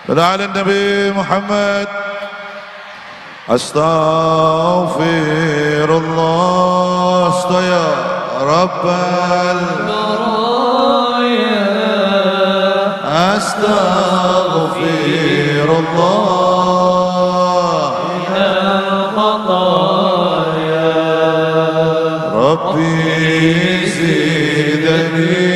على النبي محمد. أستغفر الله يا رب البرايا. أستغفر الله يا خطايا. ربي زدني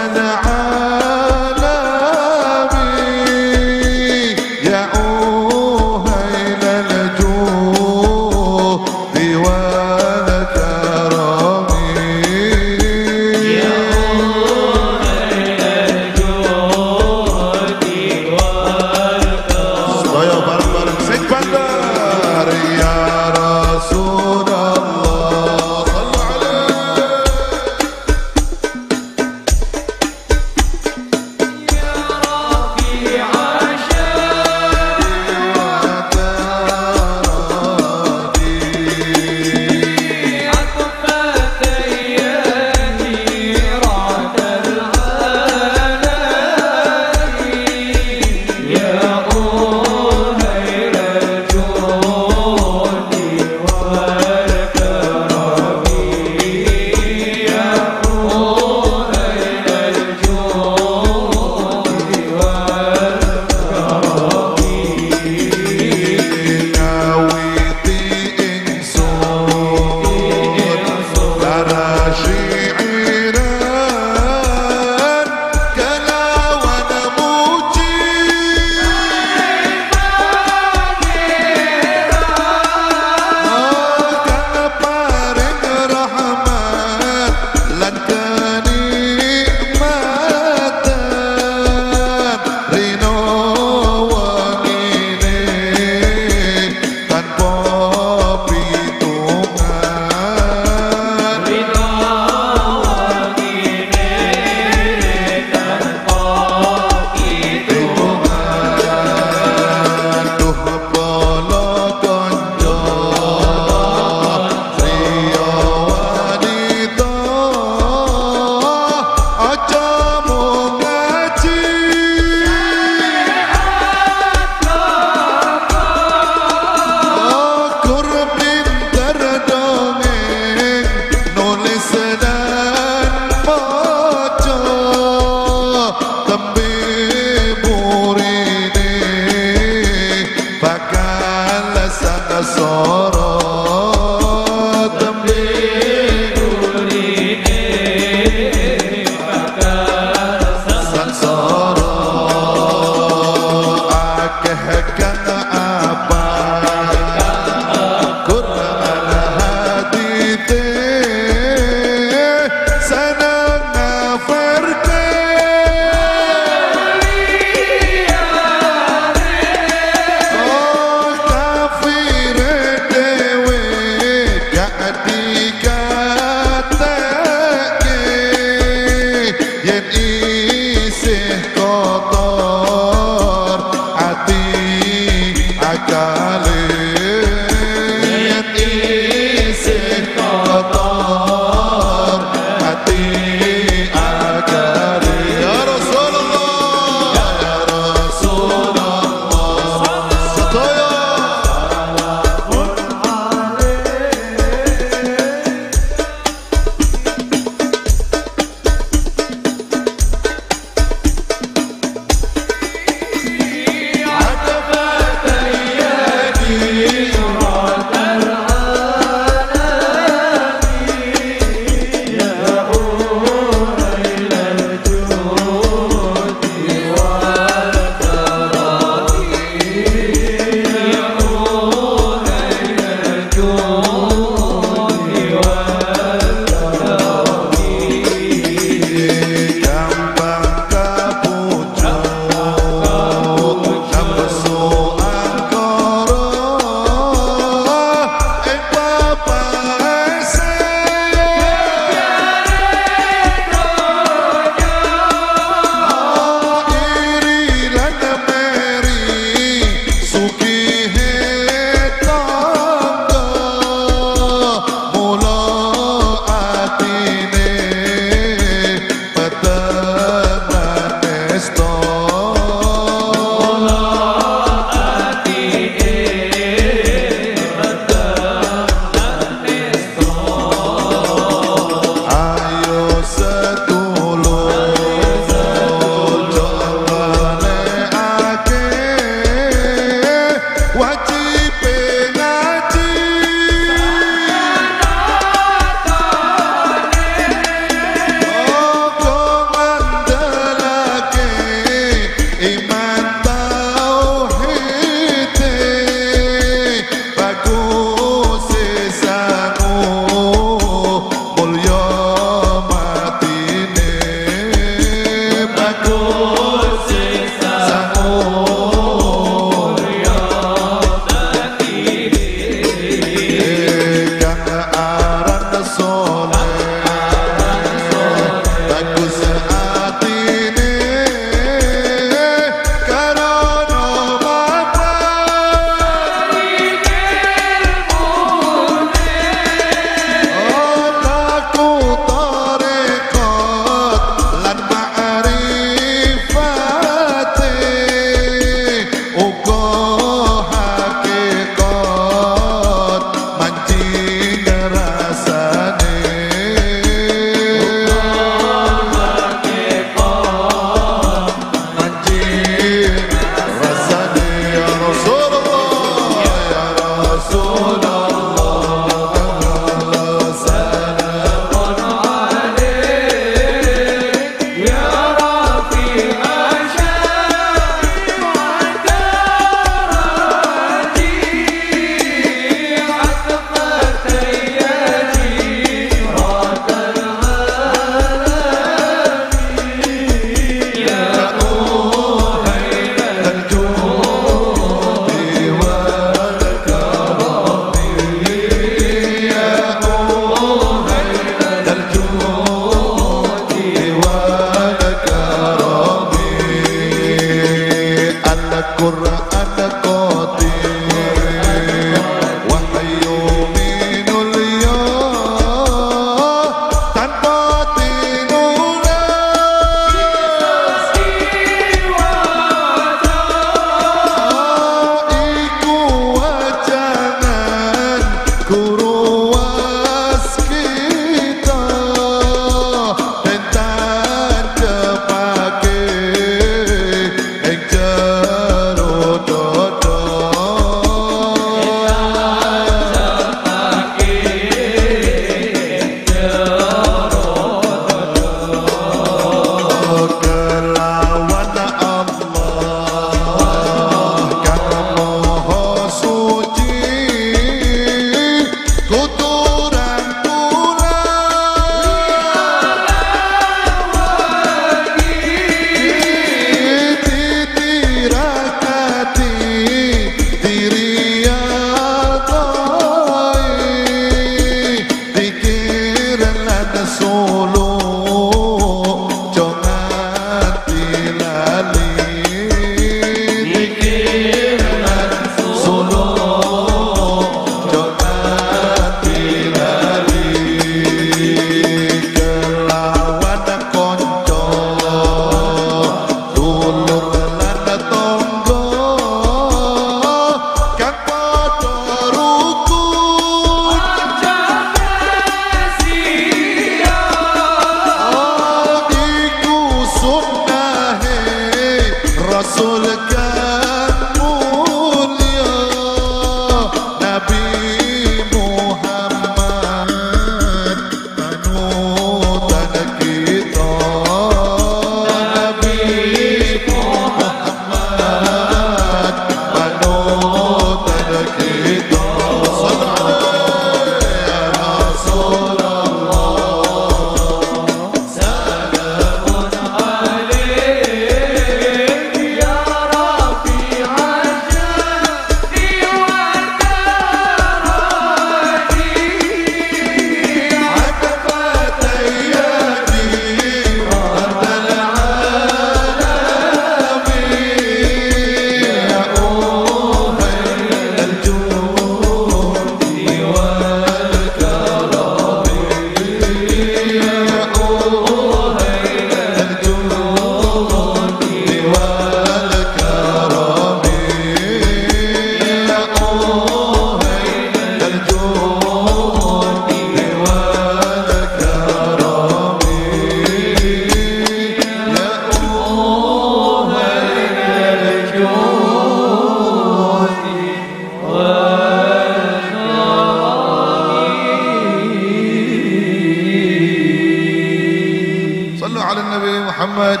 على النبي محمد.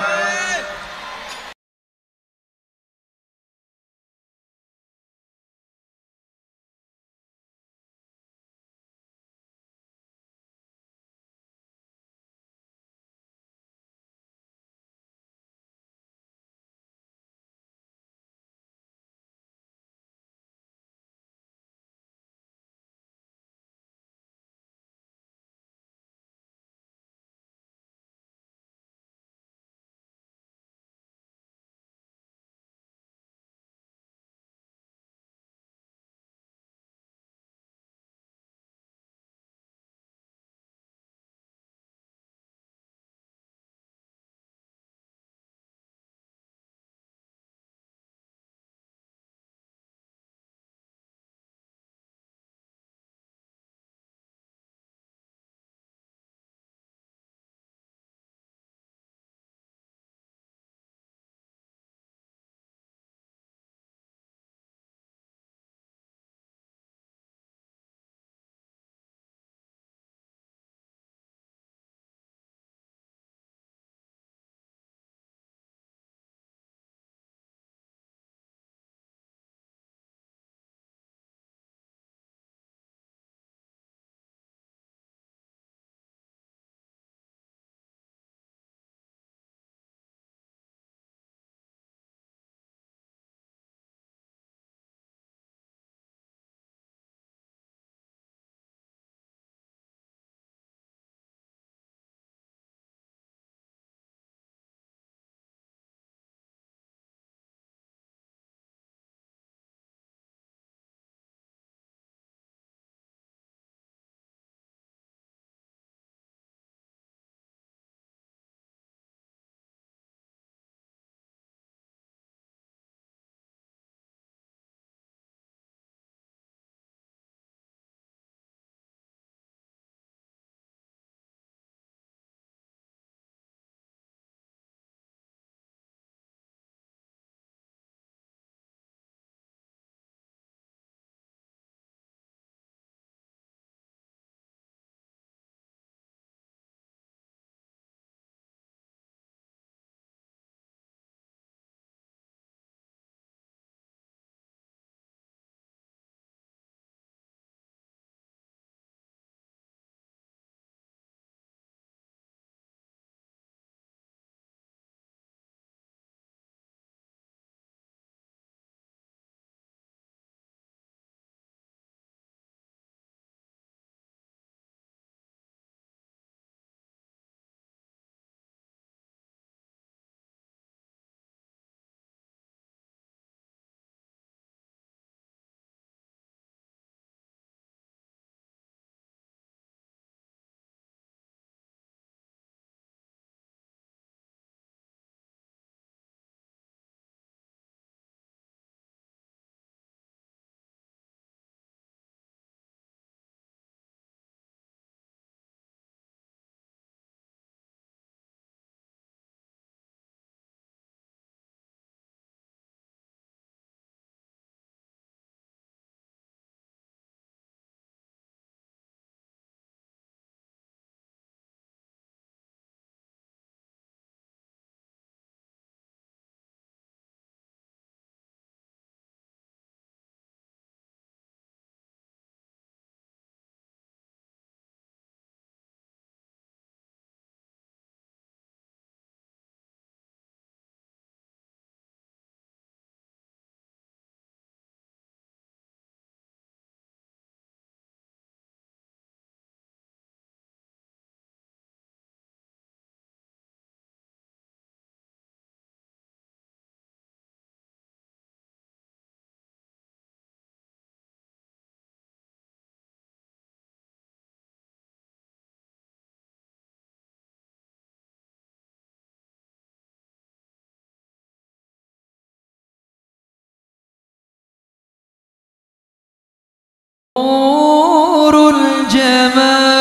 نور الجمال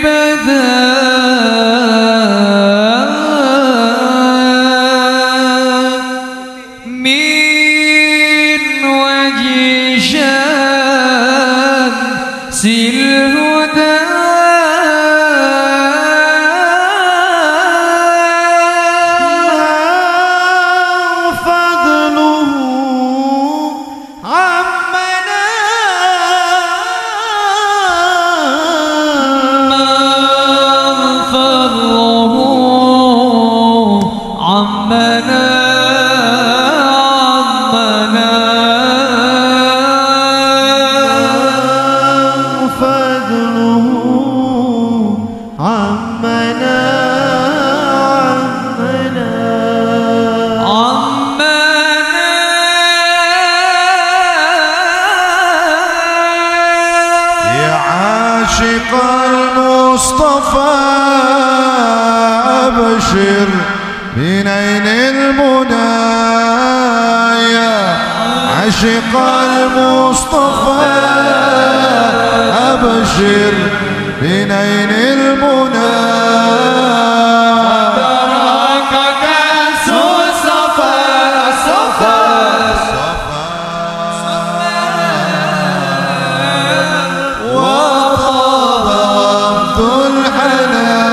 بدا من وجه شمس الهدى عاشق المصطفى أبشر بنيل المنايا عاشق المصطفى أبشر بنيل المنايا وتراك كأس الصفا صفا وطاب وفد الحنى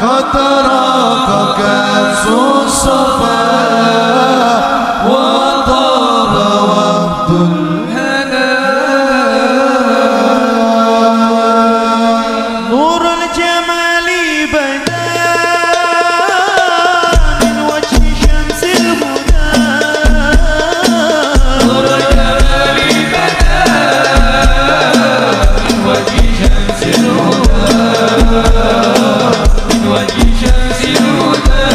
قد تراك كأس الصفا وطاب وفد الحنى نور الجمال بدا من وجه شمس الهدى نور الجمال بدا من وجه شمس الهدى من وجه شمس الهدى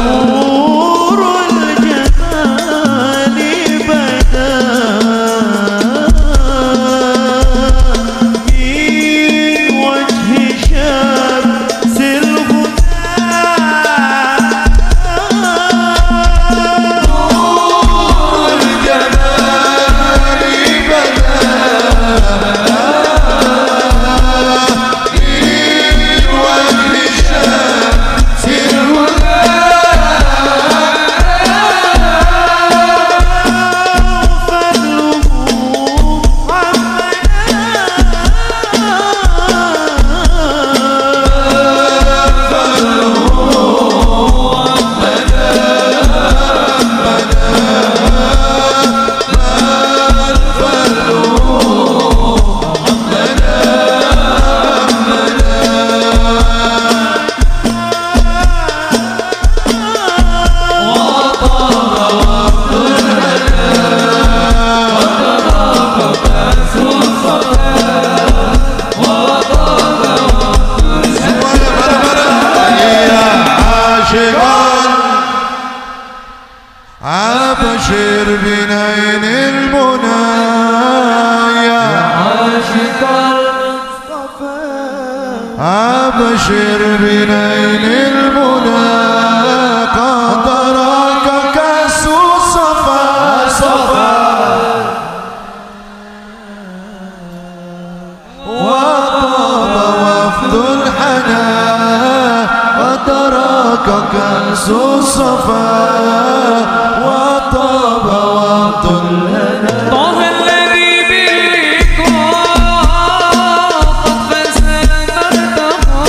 نور الجمال بدا من وجه شمس أبشر بنيل المنايا عاشق المصطفى أبشر بنيل المنى قد تراك كأس الصفا صفا وطاب وفد الحنى قد تراك كأس الصفا وطاب وفد الحنى طه الذي باللقاء قد فسد مرتقى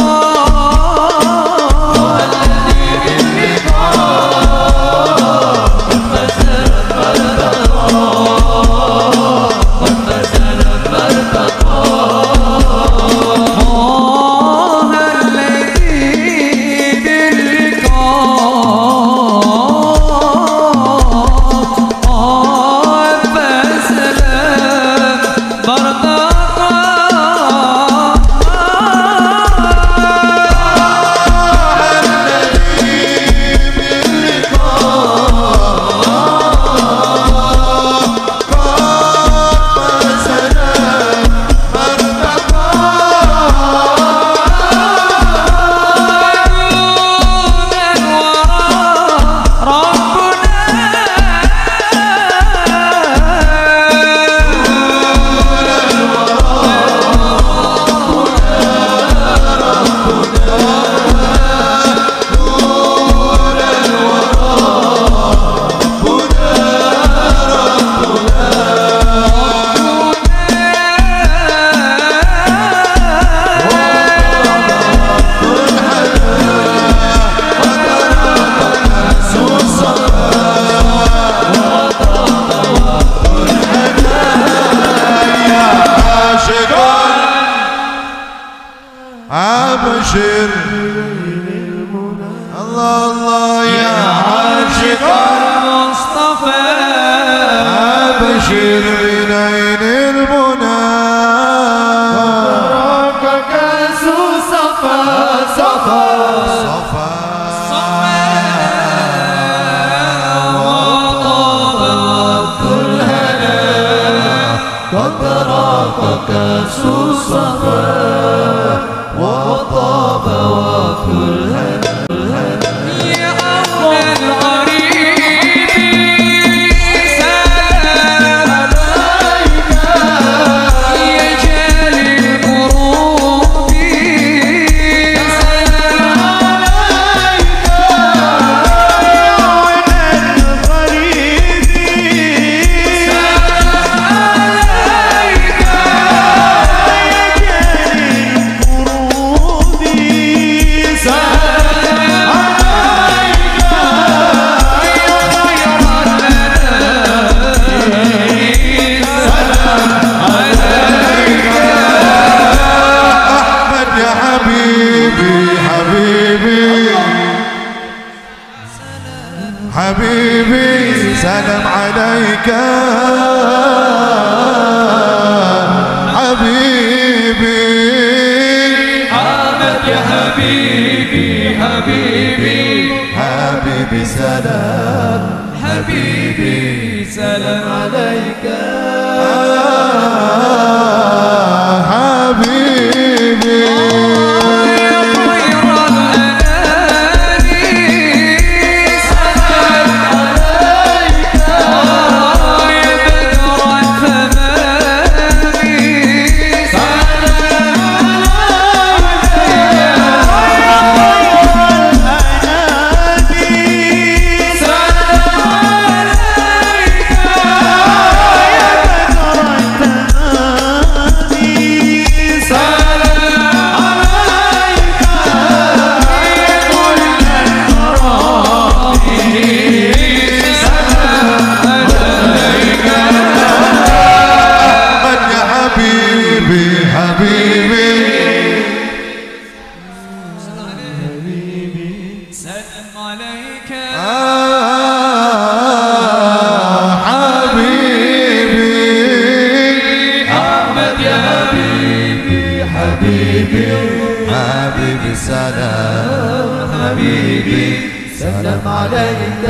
طه الذي باللقاء قد فسد مرتقى قد فسد مرتقى طه الذي أبشر الله الله يا عاشق المصطفى أبشر بنيل المنى تراك كأس صفا صفا صفا وطاب وفد الهنا قد تراك كأس الصفا وطاب وكل يا أهل الغريب سلام عليك يا جالي القلوب سلام عليك يا عين الغريب سلام عليك يا جاري القلوب سلام عليك يا خير الأنام سلام عليك أحمد يا حبيبي حبيبي حبيبي سلام عليك حبيبي أحمد يا حبيبي حبيبي حبيبي سلام حبيبي سلام عليك حبيبي يا خير الأنام سلام عليك يا بدر التمام سلام أحمد يا حبيبي حبيبي سلام عليك حبيبي أحمد يا حبيبي حبيبي حبيبي سلام حبيبي سلام عليك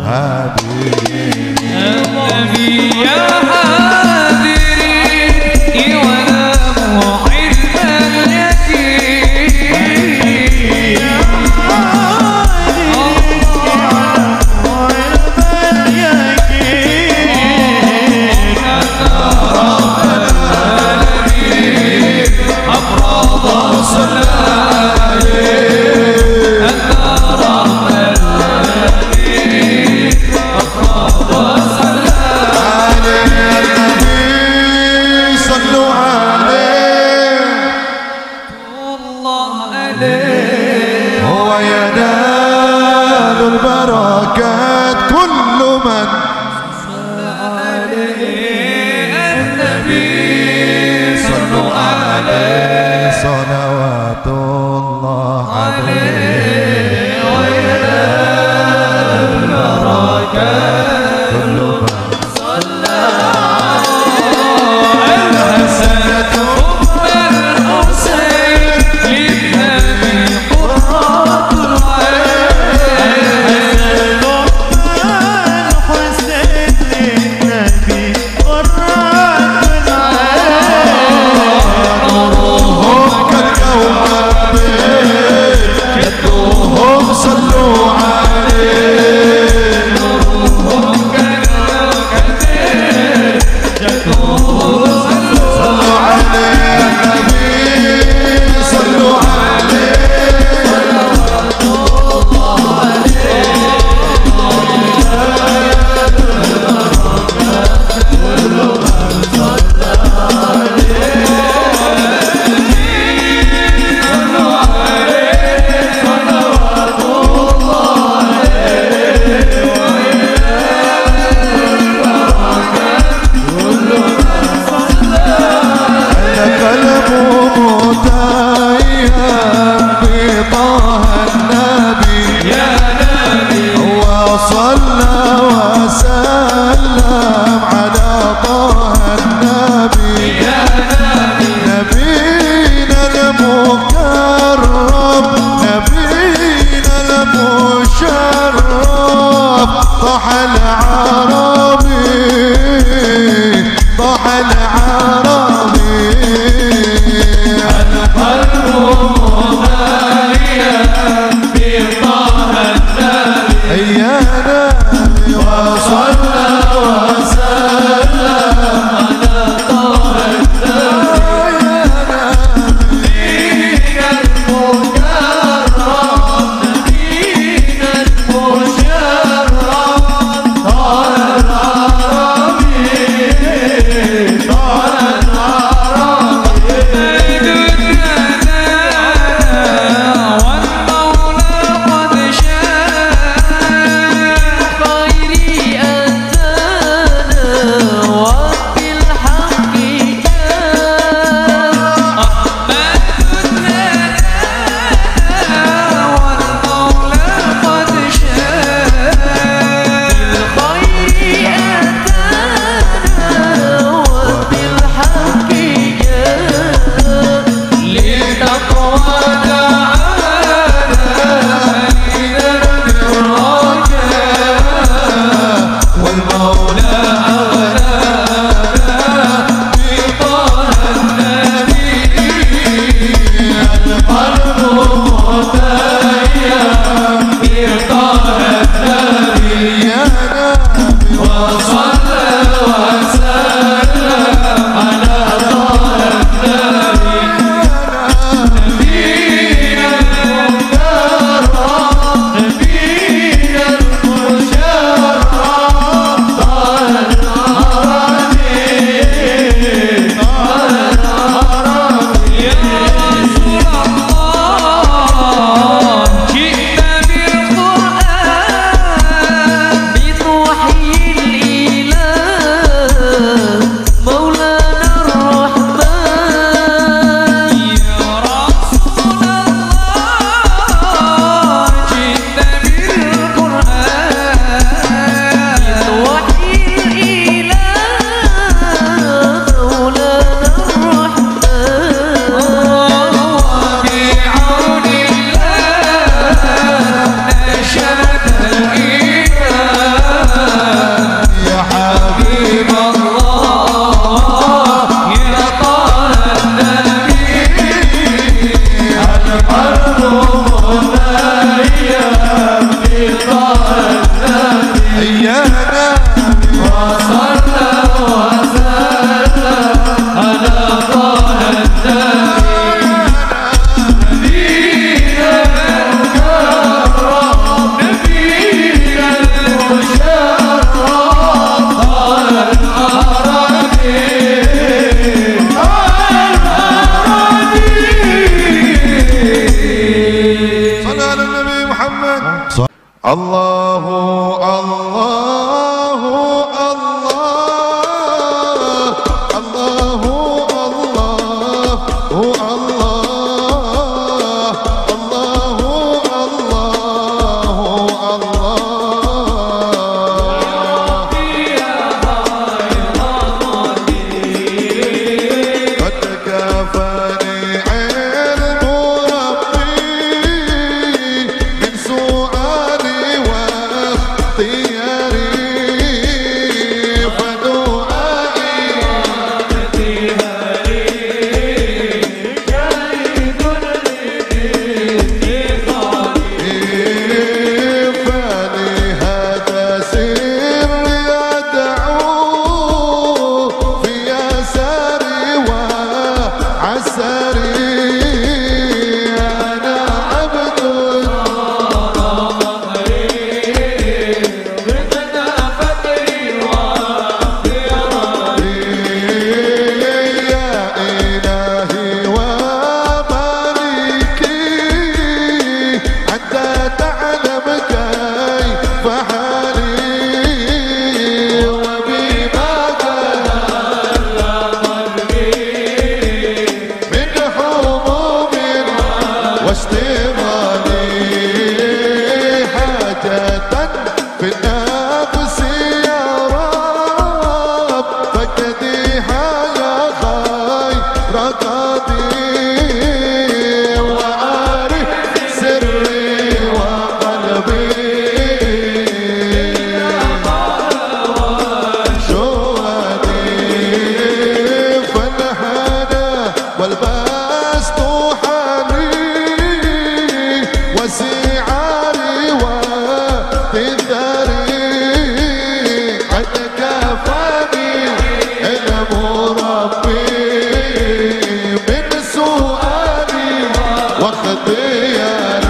حبيبي النبي يا حاضرين ونام علم اليقين أفراد صلاة علي النبي صلوا عليه الله عليه هو ينال البركات كل من النبي صلوا عليه صلوات الله عليه وينال البركات كل من الحسن ثم الحسين للنبي قرة العين الحسين للنبي قرة العين العربي القلب مهيأ بطه النبي يا نبي وصلى وسلم على طه النبي نبينا المكرم نبينا المشرف طه العربي طه العربي الله الله الله الله الله قد كفاني علم ربي من سؤالي مربي من سؤالي واختياري.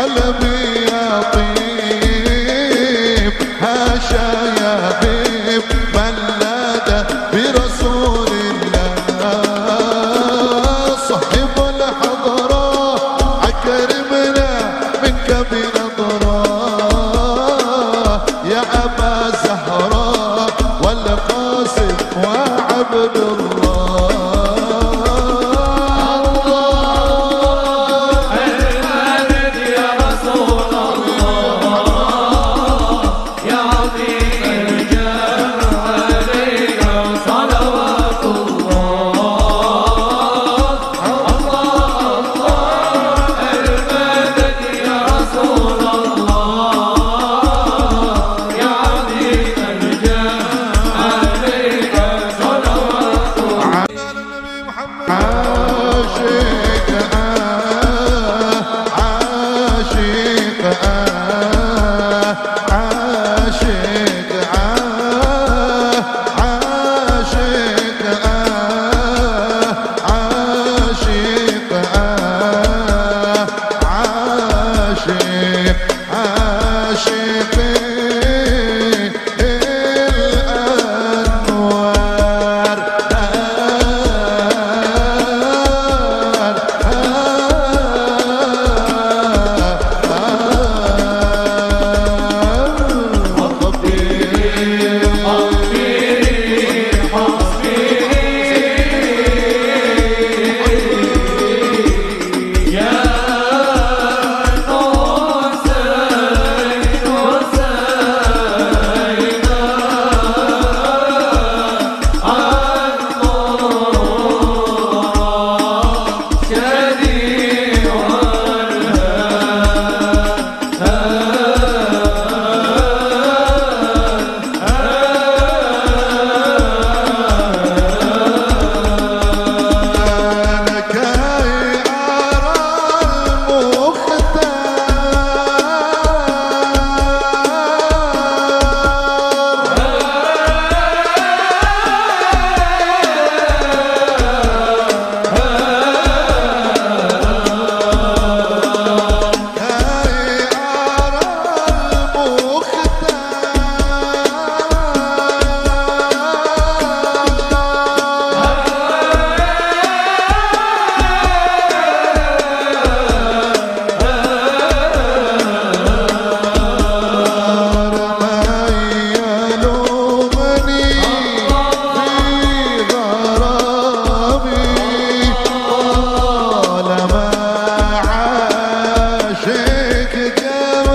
الله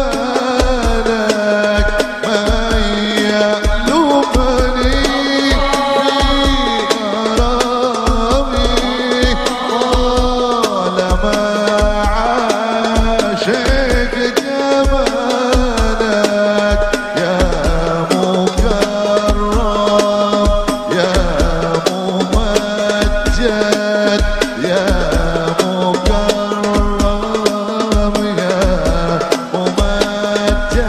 جمالك ما يألمني في غرامي طالما عاشق جمالك يا مكرم يا ممجد يا مكرم يا ممجد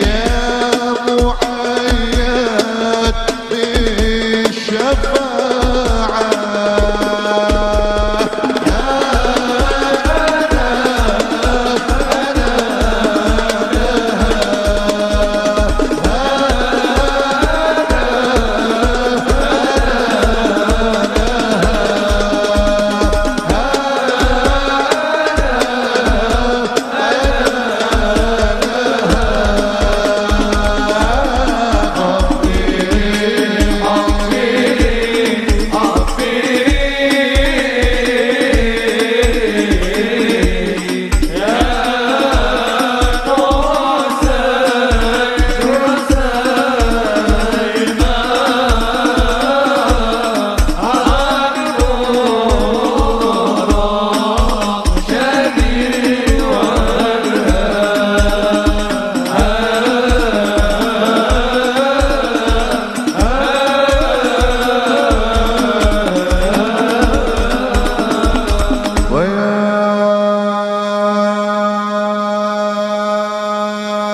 يا معيد بالشفاعة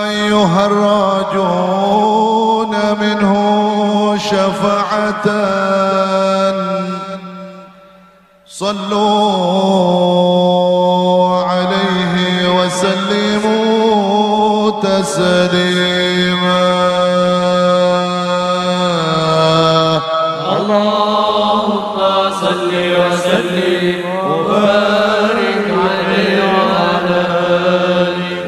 أيها الراجون منه شفاعة صلوا عليه وسلموا تسليما اللهم صل وسلم وبارك عليه وعلى آله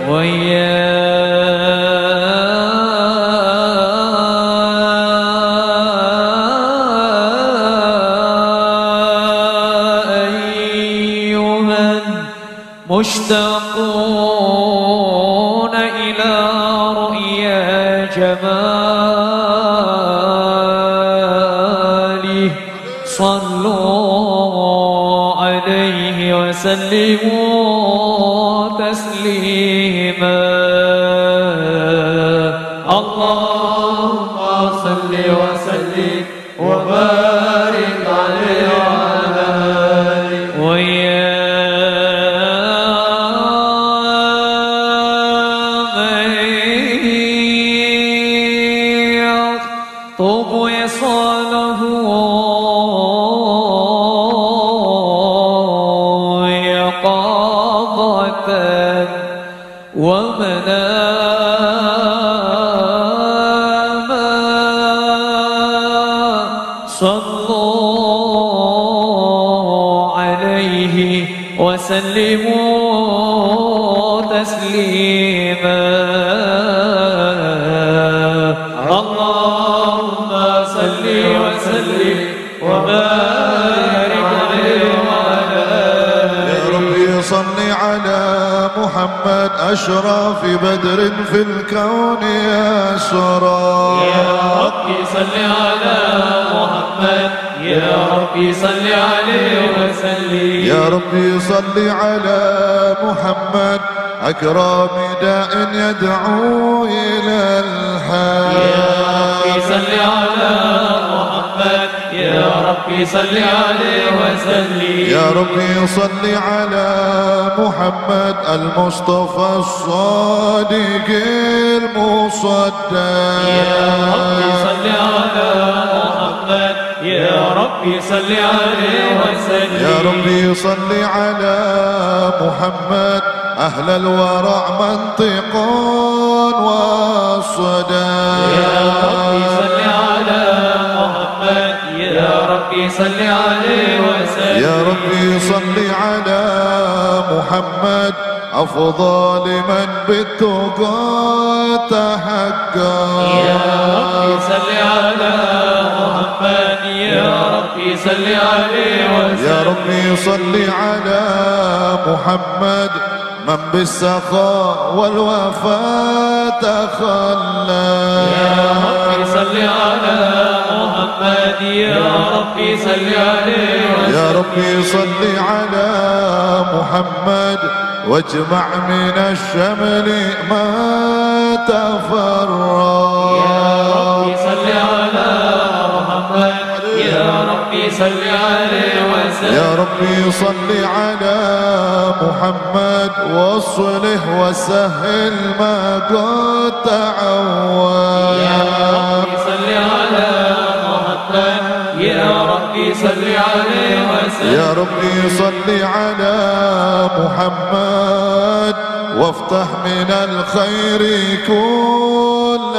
مشتاقون إلى رؤيا جماله صلوا عليه وسلموا تسليما اللهم صل وسلم وبارك عليه وعلى آله طوب وصاله يقظة ومناما صلوا عليه وسلموا تسليما اللهم صل وسلم وبارك عليه وعلى آله يا ربي صل على محمد أشرف بدر في الكون يا سرى يا ربي صل على محمد يا ربي صل عليه وسلم يا ربي صل على محمد أكرم داء يدعو إلى الحياة يا ربي صل على محمد يا ربي صل عليه وسلم يا ربي صل على محمد المصطفى الصادق المصدق يا ربي صل على محمد يا ربي صل عليه وسلم يا ربي صل على محمد أهل الورع منطق والصدى يا ربي صل على محمد يا ربي صل عليه وسلم يا ربي صل على محمد أفضل من بالتقى تحقق يا ربي صل على محمد يا ربي صل عليه وسلم يا ربي صل على محمد من بالسخاء والوفاء تخلى. يا ربي صل على محمد يا ربي صل عليه يا ربي صل على محمد واجمع من الشمل ما تفرق. يا ربي صل على محمد يا ربي صل عليه وسلم. يا ربي صل على محمد واصلح وسهل ما قد تعود. يا ربي صل على محمد يا ربي صل عليه وسلم. يا ربي صل على محمد وافتح من الخير كل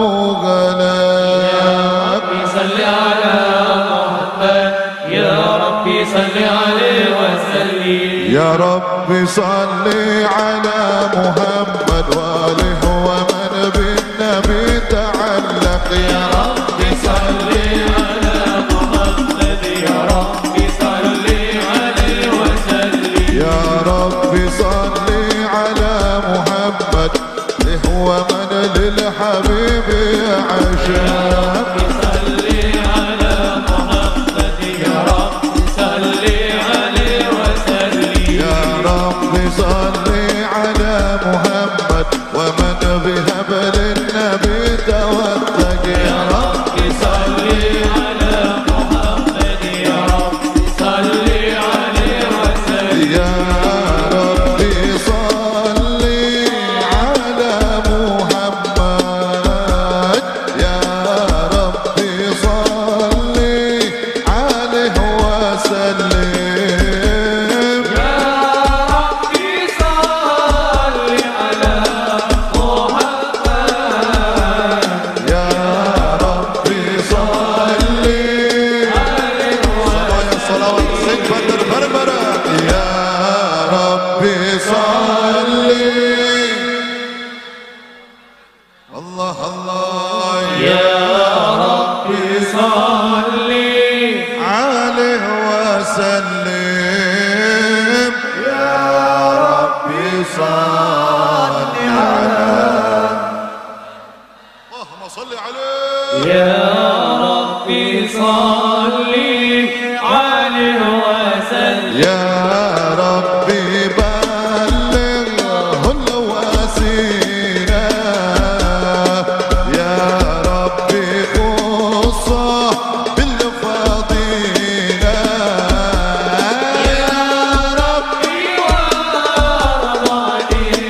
مغلق. يا ربي صل على محمد يا ربي صل عليه وسلم. يا ربي صل على محمد وآله ومن بالنبي تعلق. يا ربي صل على محمد يا ربي صل عليه وسلم. يا ربي صل على محمد هو من للحبيب عشاق. صل على محمد يا ربي صل عليه وسلم. يا ربي صل على محمد ومن بهبل النبي توثق. يا ربي صل على محمد يا ربي صل عليه وسلم. يا ربي صل على محمد. يا ربي صل عليه وسلم. الله الله يا ربي صل عليه وسلم. يا ربي صل اللهم صل عليه. يا ربي صل عليه وسلم. يا ربي بلغه الوسيلة. يا ربي خصه بالفضيلة. يا ربي وارض عليه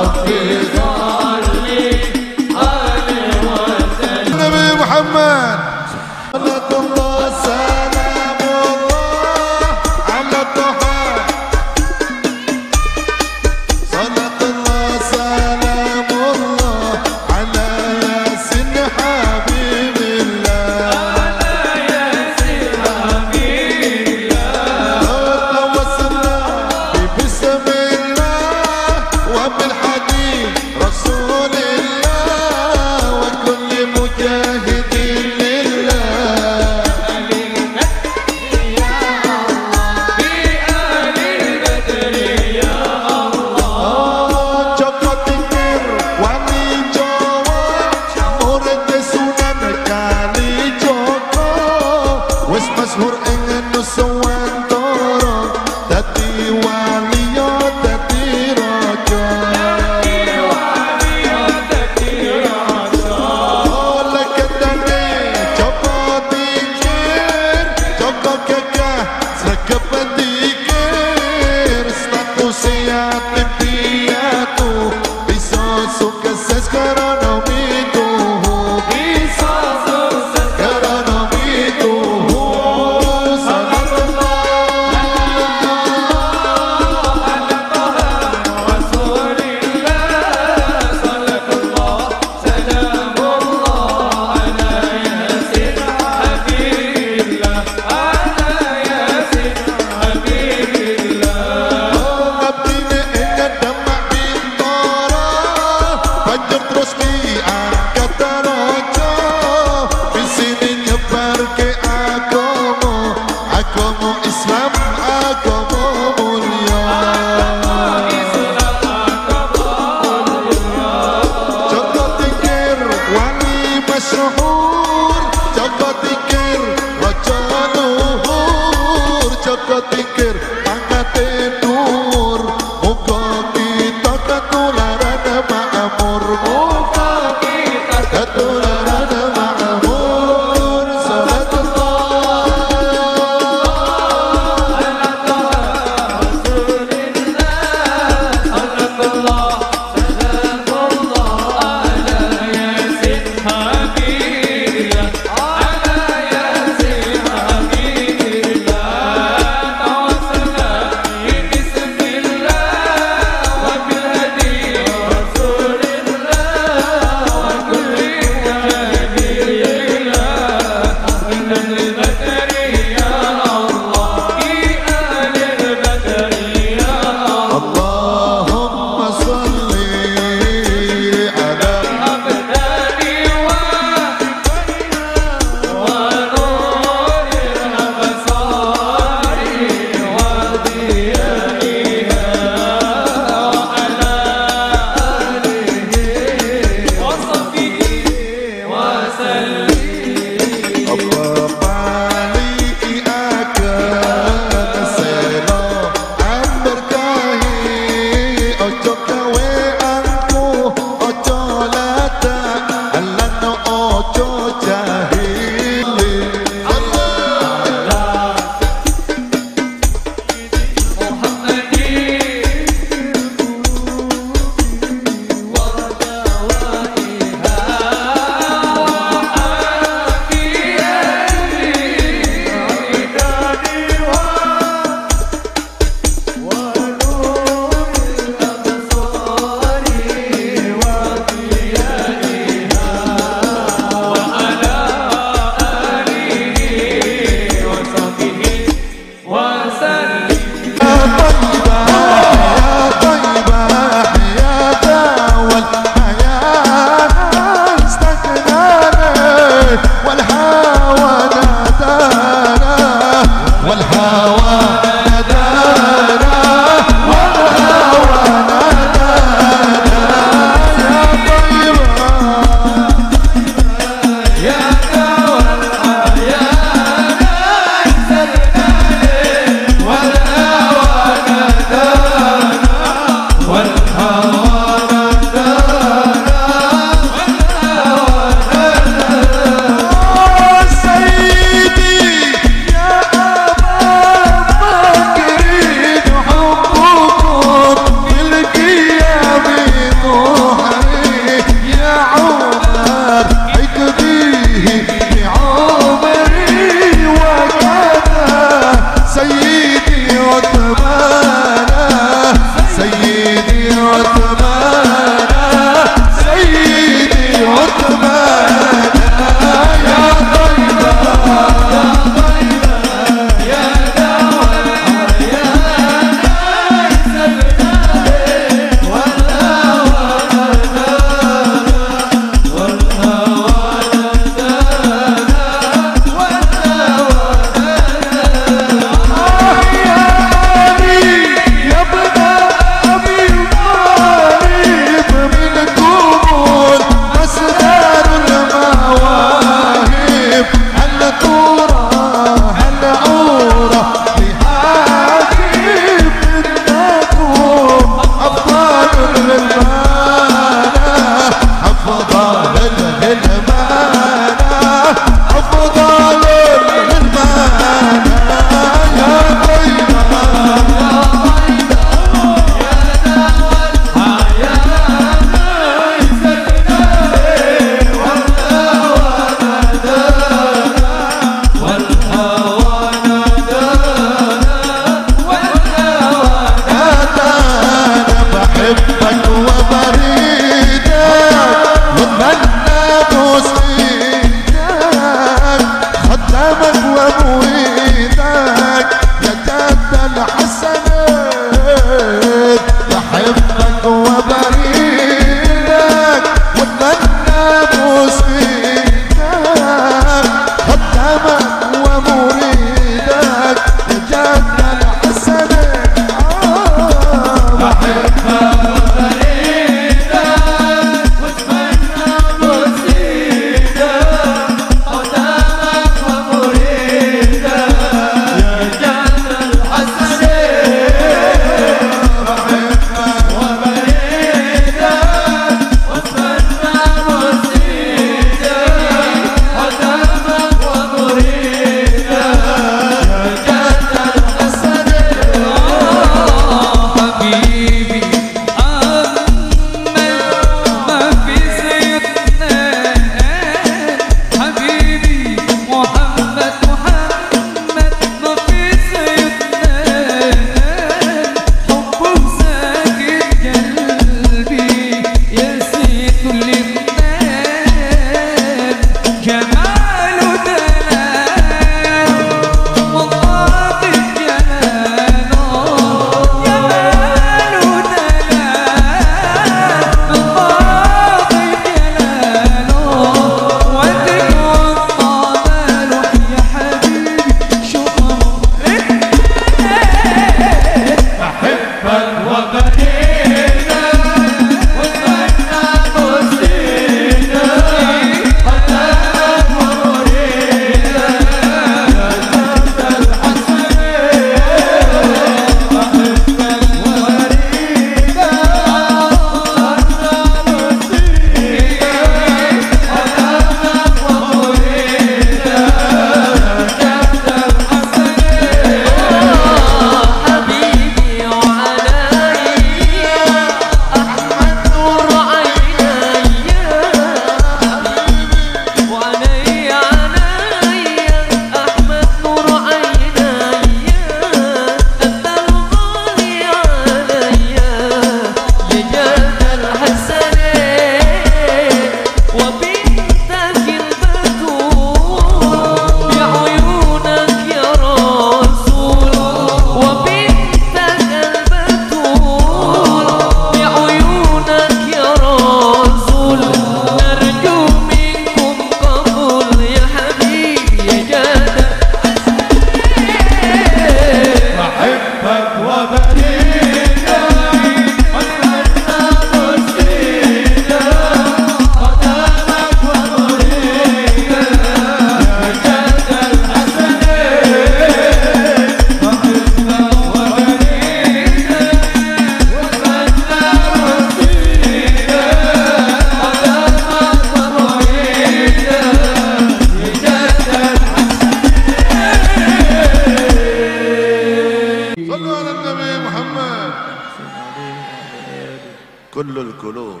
كل القلوب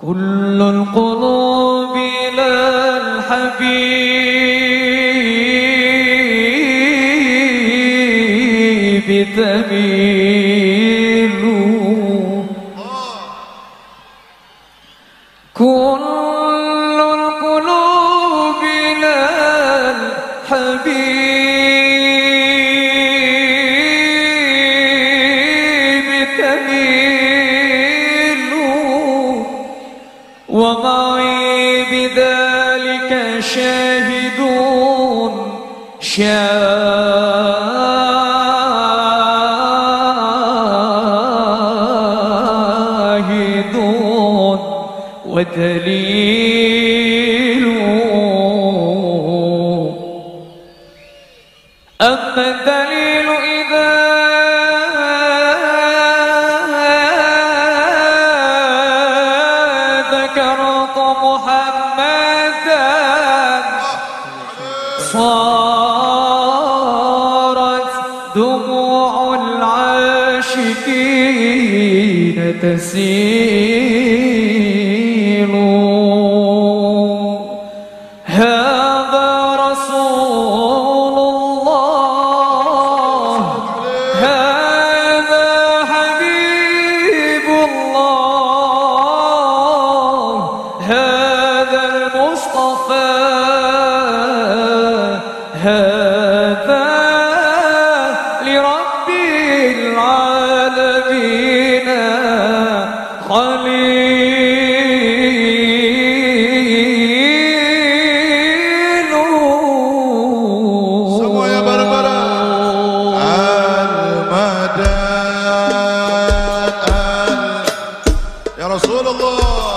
كل القلوب إلى الحبيب تميل كل القلوب إلى الحبيب تميل ومعي بذلك شاهدون ودليل أما الدليل إذا ذكرت محمدا صارت دموع العاشقين تسيل هذا رسول الله هذا حبيب الله هذا المصطفى هذا لرب العالمين خليل سموا يا بربرة المدد يا رسول الله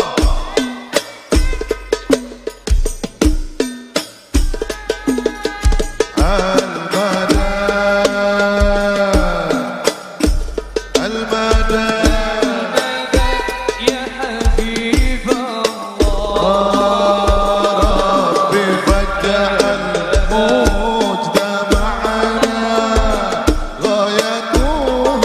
غايته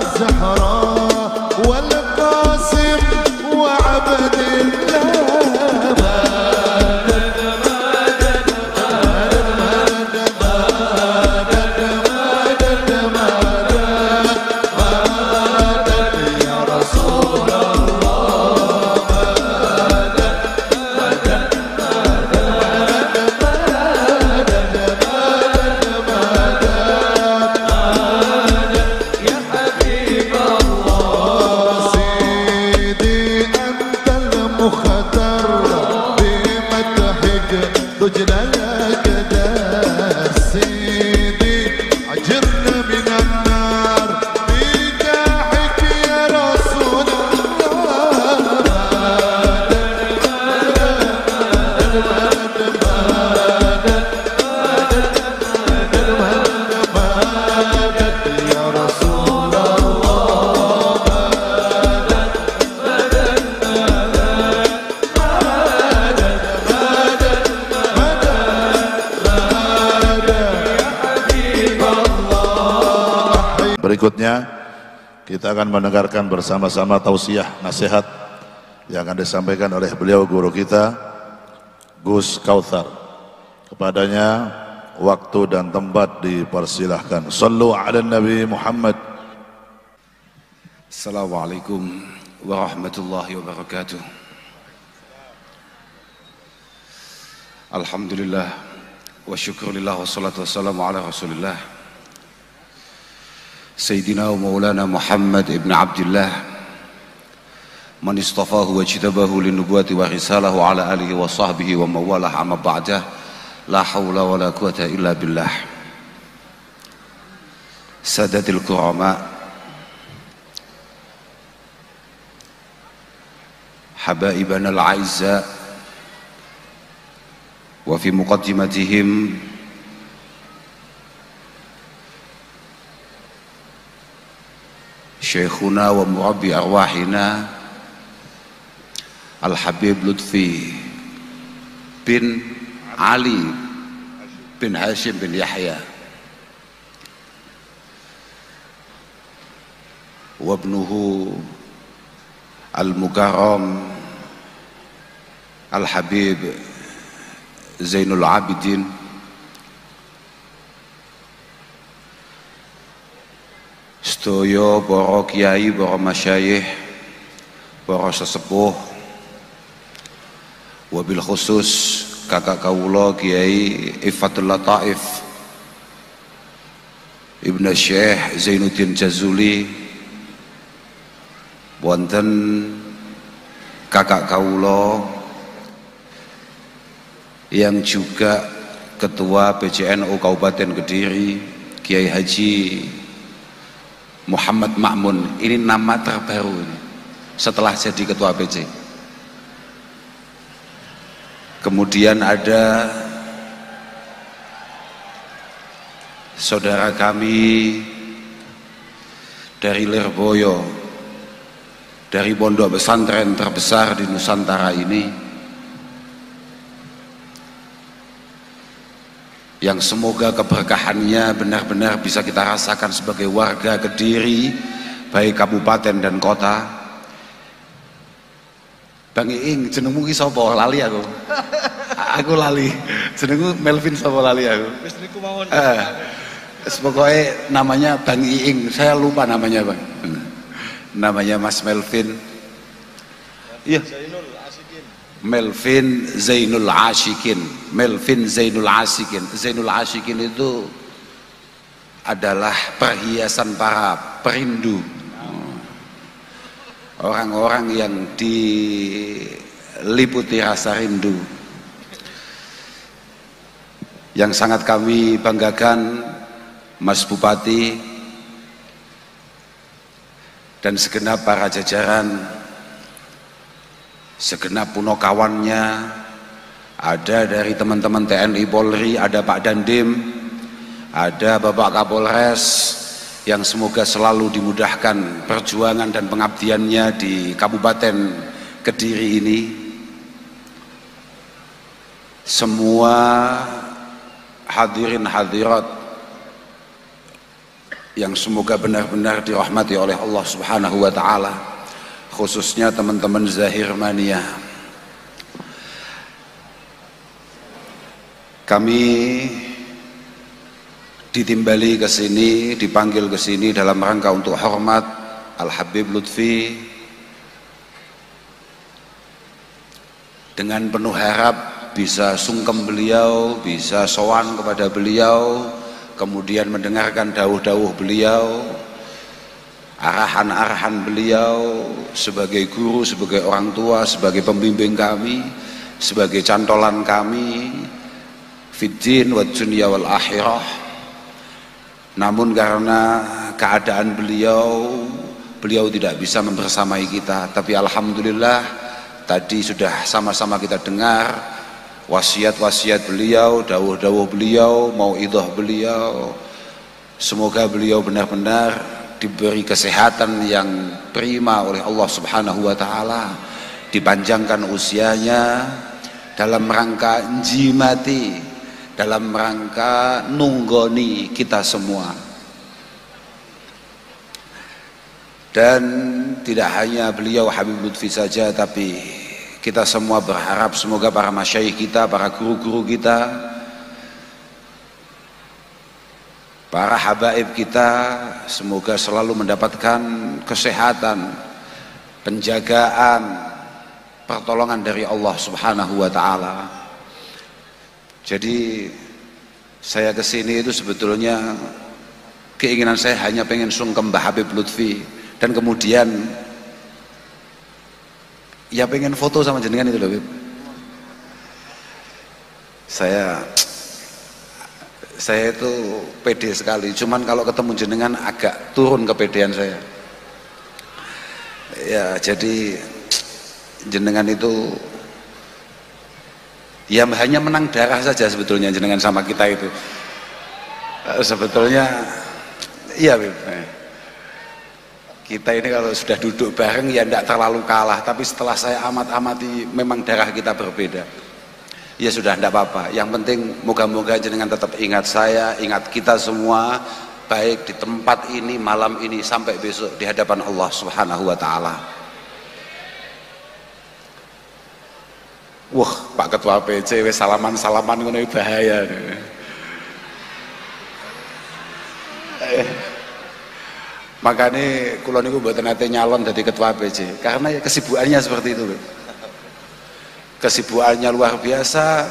الزهراء والقاسم وعبد الله Berikutnya kita akan mendengarkan bersama-sama tausiah nasihat yang akan disampaikan oleh beliau guru kita Gus Kautsar. Kepadanya waktu dan tempat dipersilahkan. Sallu ala Nabi Muhammad. Assalamualaikum warahmatullahi wabarakatuh. Alhamdulillah wa syukurillah wa salatu wassalamu ala rasulillah Sayyidina wa maulana Muhammad ibn Abdullah man istafahu wa jitabahu linubuwati wa risalahu ala alihi wa sahbihi wa mawalah amma ba'dah la hawla wa la quwata illa billah. Sadatil kurama, habaibana al-aizza, wa fi muqaddimatihim syekhuna wa murabbi arwahina Al-Habib Lutfi bin Ali bin Hashim bin Yahya wa ibnuhu Al-Mukarram Al-Habib Zainul Abidin sedaya para kiai, para masyayikh, para sesepuh, wabil khusus kakak kawula Kiai Ifatul Lataif Ibnu Syekh Zainuddin Jazuli, wonten kakak kawula yang juga Ketua PCNU Kabupaten Kediri Kiai Haji Muhammad Ma'mun. Ini nama terbaru ini setelah jadi Ketua PC. Kemudian ada saudara kami dari Lirboyo, dari pondok pesantren terbesar di Nusantara ini, yang semoga keberkahannya benar-benar bisa kita rasakan sebagai warga Kediri, baik kabupaten dan kota. Bang Iing, jenengmu ki sapa? Lali aku. Aku lali. Jenengmu Melvin sapa lali aku. Wis niku mawon. Pokoknya namanya Bang Iing, saya lupa namanya Bang. Namanya Mas Melvin. Iya. Melvin Zainul Ashikin. Melvin Zainul Ashikin. Zainul Ashikin itu adalah perhiasan para perindu, orang-orang yang diliputi rasa rindu. Yang sangat kami banggakan Mas Bupati dan segenap para jajaran, segenap punokawannya, ada dari teman-teman TNI Polri, ada Pak Dandim, ada Bapak Kapolres, yang semoga selalu dimudahkan perjuangan dan pengabdiannya di Kabupaten Kediri ini. Semua hadirin hadirat yang semoga benar-benar dirahmati oleh Allah Subhanahu wa taala, khususnya teman-teman Zahir Mania. Kami ditimbali ke sini, dipanggil ke sini dalam rangka untuk hormat Al-Habib Lutfi, dengan penuh harap bisa sungkem beliau, bisa sowan kepada beliau, kemudian mendengarkan dawuh-dawuh beliau, arahan-arahan beliau sebagai guru, sebagai orang tua, sebagai pembimbing kami, sebagai cantolan kami fiddin wa dunya wal akhirah. Namun karena keadaan beliau tidak bisa membersamai kita, tapi alhamdulillah tadi sudah sama-sama kita dengar wasiat-wasiat beliau, dawuh-dawuh beliau, mauidhah beliau. Semoga beliau benar-benar diberi kesehatan yang prima oleh Allah Subhanahu wa taala, dipanjangkan usianya dalam rangka njimati, dalam rangka nunggoni kita semua. Dan tidak hanya beliau Habib Lutfi saja, tapi kita semua berharap semoga para masyayikh kita, para guru-guru kita, para habaib kita, semoga selalu mendapatkan kesehatan, penjagaan, pertolongan dari Allah Subhanahu wa taala. Jadi saya kesini itu sebetulnya keinginan saya hanya pengen sungkem Mbah Habib Lutfi, dan kemudian ya pengen foto sama jenengan itu loh, Bib. Saya itu pede sekali, cuman kalau ketemu jenengan agak turun kepedean saya. Ya jadi jenengan itu ya hanya menang darah saja sebetulnya jenengan sama kita itu. Sebetulnya iya, Bib. Kita ini kalau sudah duduk bareng ya tidak terlalu kalah, tapi setelah saya amati memang darah kita berbeda. Ya sudah, tidak apa-apa. Yang penting moga-moga jenengan tetap ingat saya, ingat kita semua, baik di tempat ini, malam ini, sampai besok di hadapan Allah Subhanahu wa taala. Wah, Pak Ketua PC wis salaman-salaman ngono bahaya. Makanya kula niku mboten nate nyalon dari ketua PJ karena ya kesibukannya seperti itu. Kesibukannya luar biasa,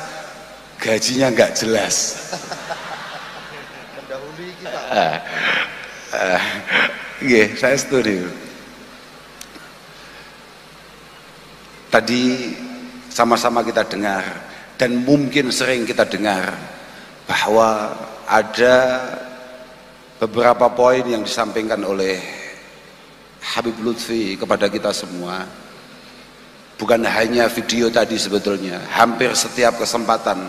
gajinya nggak jelas. Mendahului kita. Nggih, saya setuju. Tadi sama-sama kita dengar dan mungkin sering kita dengar bahwa ada beberapa poin yang disampaikan oleh Habib Lutfi kepada kita semua. Bukan hanya video tadi sebetulnya, hampir setiap kesempatan.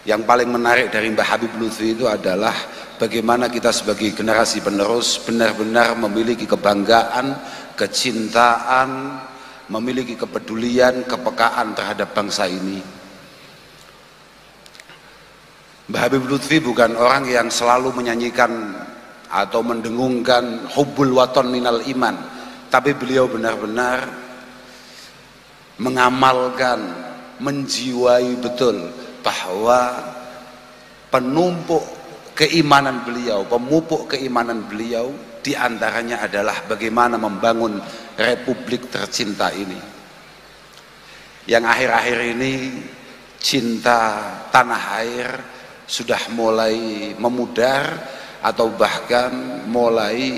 Yang paling menarik dari Mbah Habib Lutfi itu adalah bagaimana kita sebagai generasi penerus benar-benar memiliki kebanggaan, kecintaan, memiliki kepedulian, kepekaan terhadap bangsa ini. Mbah Habib Lutfi bukan orang yang selalu menyanyikan atau mendengungkan hubbul waton minal iman, tapi beliau benar-benar mengamalkan, menjiwai betul bahwa penumpuk keimanan beliau, pemupuk keimanan beliau diantaranya adalah bagaimana membangun republik tercinta ini. Yang akhir-akhir ini cinta tanah air sudah mulai memudar atau bahkan mulai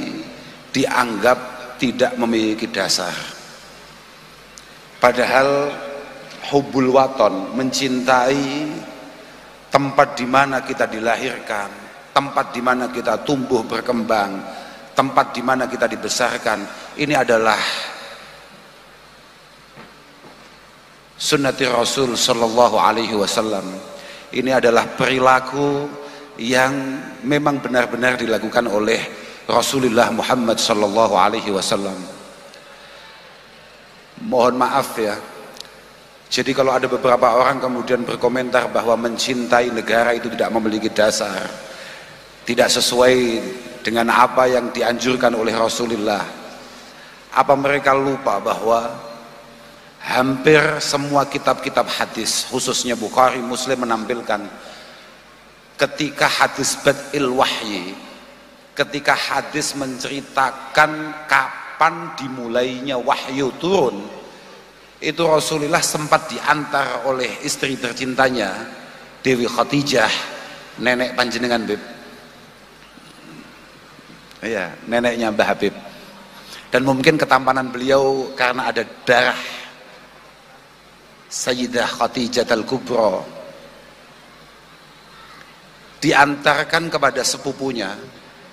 dianggap tidak memiliki dasar. Padahal hubbul waton, mencintai tempat di mana kita dilahirkan, tempat di mana kita tumbuh berkembang, tempat di mana kita dibesarkan, ini adalah sunnati Rasul sallallahu alaihi wasallam. Ini adalah perilaku yang memang benar-benar dilakukan oleh Rasulullah Muhammad sallallahu alaihi wasallam. Mohon maaf ya. Jadi kalau ada beberapa orang kemudian berkomentar bahwa mencintai negara itu tidak memiliki dasar, tidak sesuai dengan apa yang dianjurkan oleh Rasulullah. Apa mereka lupa bahwa hampir semua kitab-kitab hadis, khususnya Bukhari, Muslim menampilkan ketika hadis bad'il wahyi, ketika hadis menceritakan kapan dimulainya wahyu turun, itu Rasulullah sempat diantar oleh istri tercintanya Dewi Khadijah, nenek panjenengan Bib. Iya, neneknya Mbah Habib. Dan mungkin ketampanan beliau karena ada darah Sayyidah Khadijah Al-Kubra, diantarkan kepada sepupunya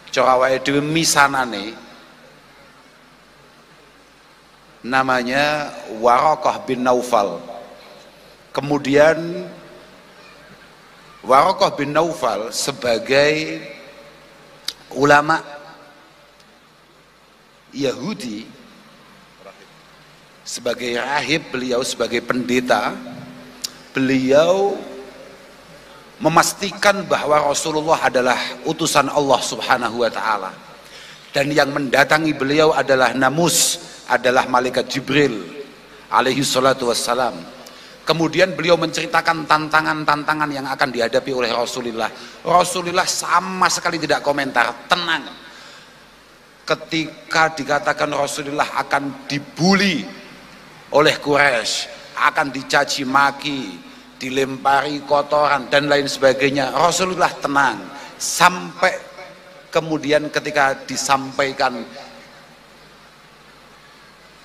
corawae dhewe misanane namanya Waraqah bin Naufal. Kemudian Waraqah bin Naufal sebagai ulama Yahudi, sebagai rahib, beliau sebagai pendeta, beliau memastikan bahwa Rasulullah adalah utusan Allah Subhanahu wa ta'ala, dan yang mendatangi beliau adalah namus, adalah malaikat Jibril alaihi salatu wassalam. Kemudian beliau menceritakan tantangan-tantangan yang akan dihadapi oleh Rasulullah. Rasulullah sama sekali tidak komentar, tenang. Ketika dikatakan Rasulullah akan dibuli oleh Quraisy, akan dicaci maki, dilempari kotoran dan lain sebagainya, Rasulullah tenang. Sampai kemudian ketika disampaikan,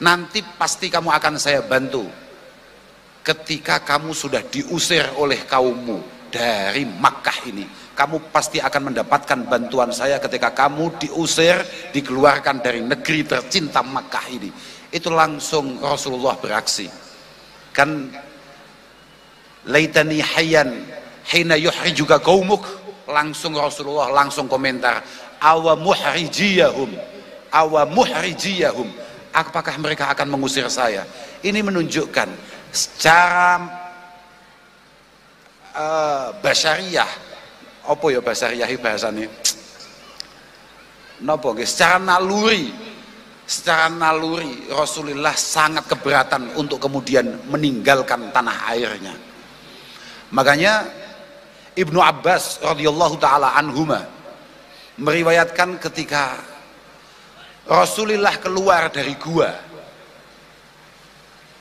nanti pasti kamu akan saya bantu ketika kamu sudah diusir oleh kaummu dari Makkah ini, kamu pasti akan mendapatkan bantuan saya ketika kamu diusir, dikeluarkan dari negeri tercinta Makkah ini. Itu langsung Rasulullah beraksi. Kan laitani hayyan hina yuhrijuka qaumuk, langsung Rasulullah langsung komentar, awa muhrijiyahum, apakah mereka akan mengusir saya? Ini menunjukkan secara basyariah, apa ya basyariah bahasane? Napa nggih? Secara naluri Rasulullah sangat keberatan untuk kemudian meninggalkan tanah airnya. Makanya Ibnu Abbas radhiyallahu taala anhuma meriwayatkan ketika Rasulullah keluar dari gua.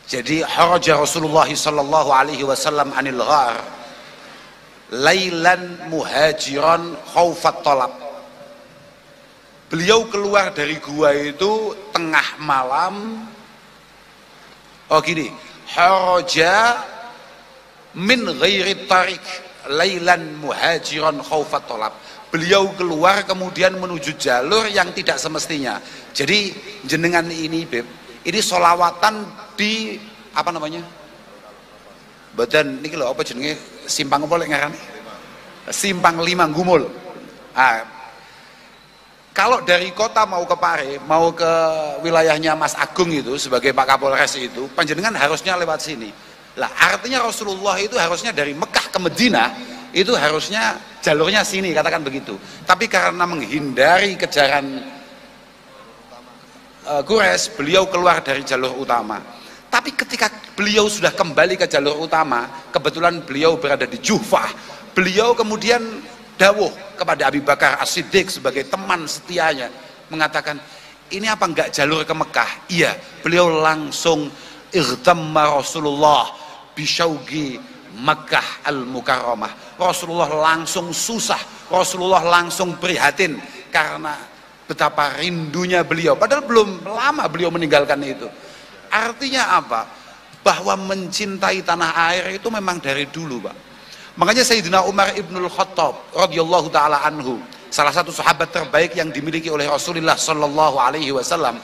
Jadi haraja Rasulullah sallallahu alaihi wasallam anil ghar lailan muhajiran khaufat talab. Beliau keluar dari gua itu tengah malam. Oh gini, haraja min ghairi tariq lailan muhajiran khaufat talab. Beliau keluar kemudian menuju jalur yang tidak semestinya. Jadi jenengan ini Beb, ini solawatan di apa namanya? Badan niki lho apa jenenge? Simpang apa lek ngarane? Simpang 5 Gumul. Kalau dari kota mau ke Pare, mau ke wilayahnya Mas Agung itu sebagai Pak Kapolres itu, panjenengan harusnya lewat sini. Lah artinya Rasulullah itu harusnya dari Mekah ke Madinah itu harusnya jalurnya sini, katakan begitu. Tapi karena menghindari kejaran Quraisy, beliau keluar dari jalur utama. Tapi ketika beliau sudah kembali ke jalur utama, kebetulan beliau berada di Juhfah, beliau kemudian dawuh kepada Abi Bakar As-Siddiq sebagai teman setianya, mengatakan, ini apa enggak jalur ke Mekah? Iya. Beliau langsung irtamma Rasulullah bisyauqi Makkah al-Mukarramah. Rasulullah langsung susah, Rasulullah langsung prihatin karena betapa rindunya beliau, padahal belum lama beliau meninggalkan itu. Artinya apa? Bahwa mencintai tanah air itu memang dari dulu, Pak. Makanya Sayyidina Umar ibnul Khattab radhiyallahu taala anhu, salah satu sahabat terbaik yang dimiliki oleh Rasulullah sallallahu alaihi wasallam,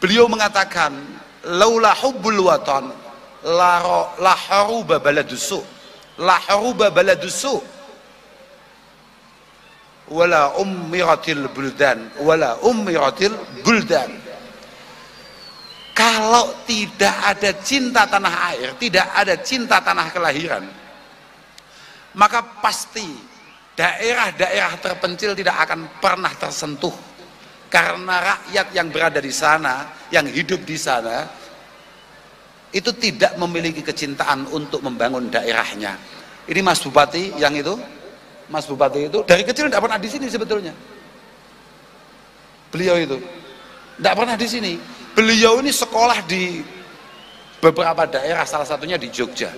beliau mengatakan, laula hubbul watan la haruba baladusu, la haruba baladusu wala ummiratil buldan, wala ummiratil buldan. Kalau tidak ada cinta tanah air, tidak ada cinta tanah kelahiran, maka pasti daerah-daerah terpencil tidak akan pernah tersentuh karena rakyat yang berada di sana, yang hidup di sana itu tidak memiliki kecintaan untuk membangun daerahnya. Ini Mas Bupati yang itu, Mas Bupati itu dari kecil tidak pernah di sini sebetulnya. Beliau itu tidak pernah di sini. Beliau ini sekolah di beberapa daerah, salah satunya di Jogja.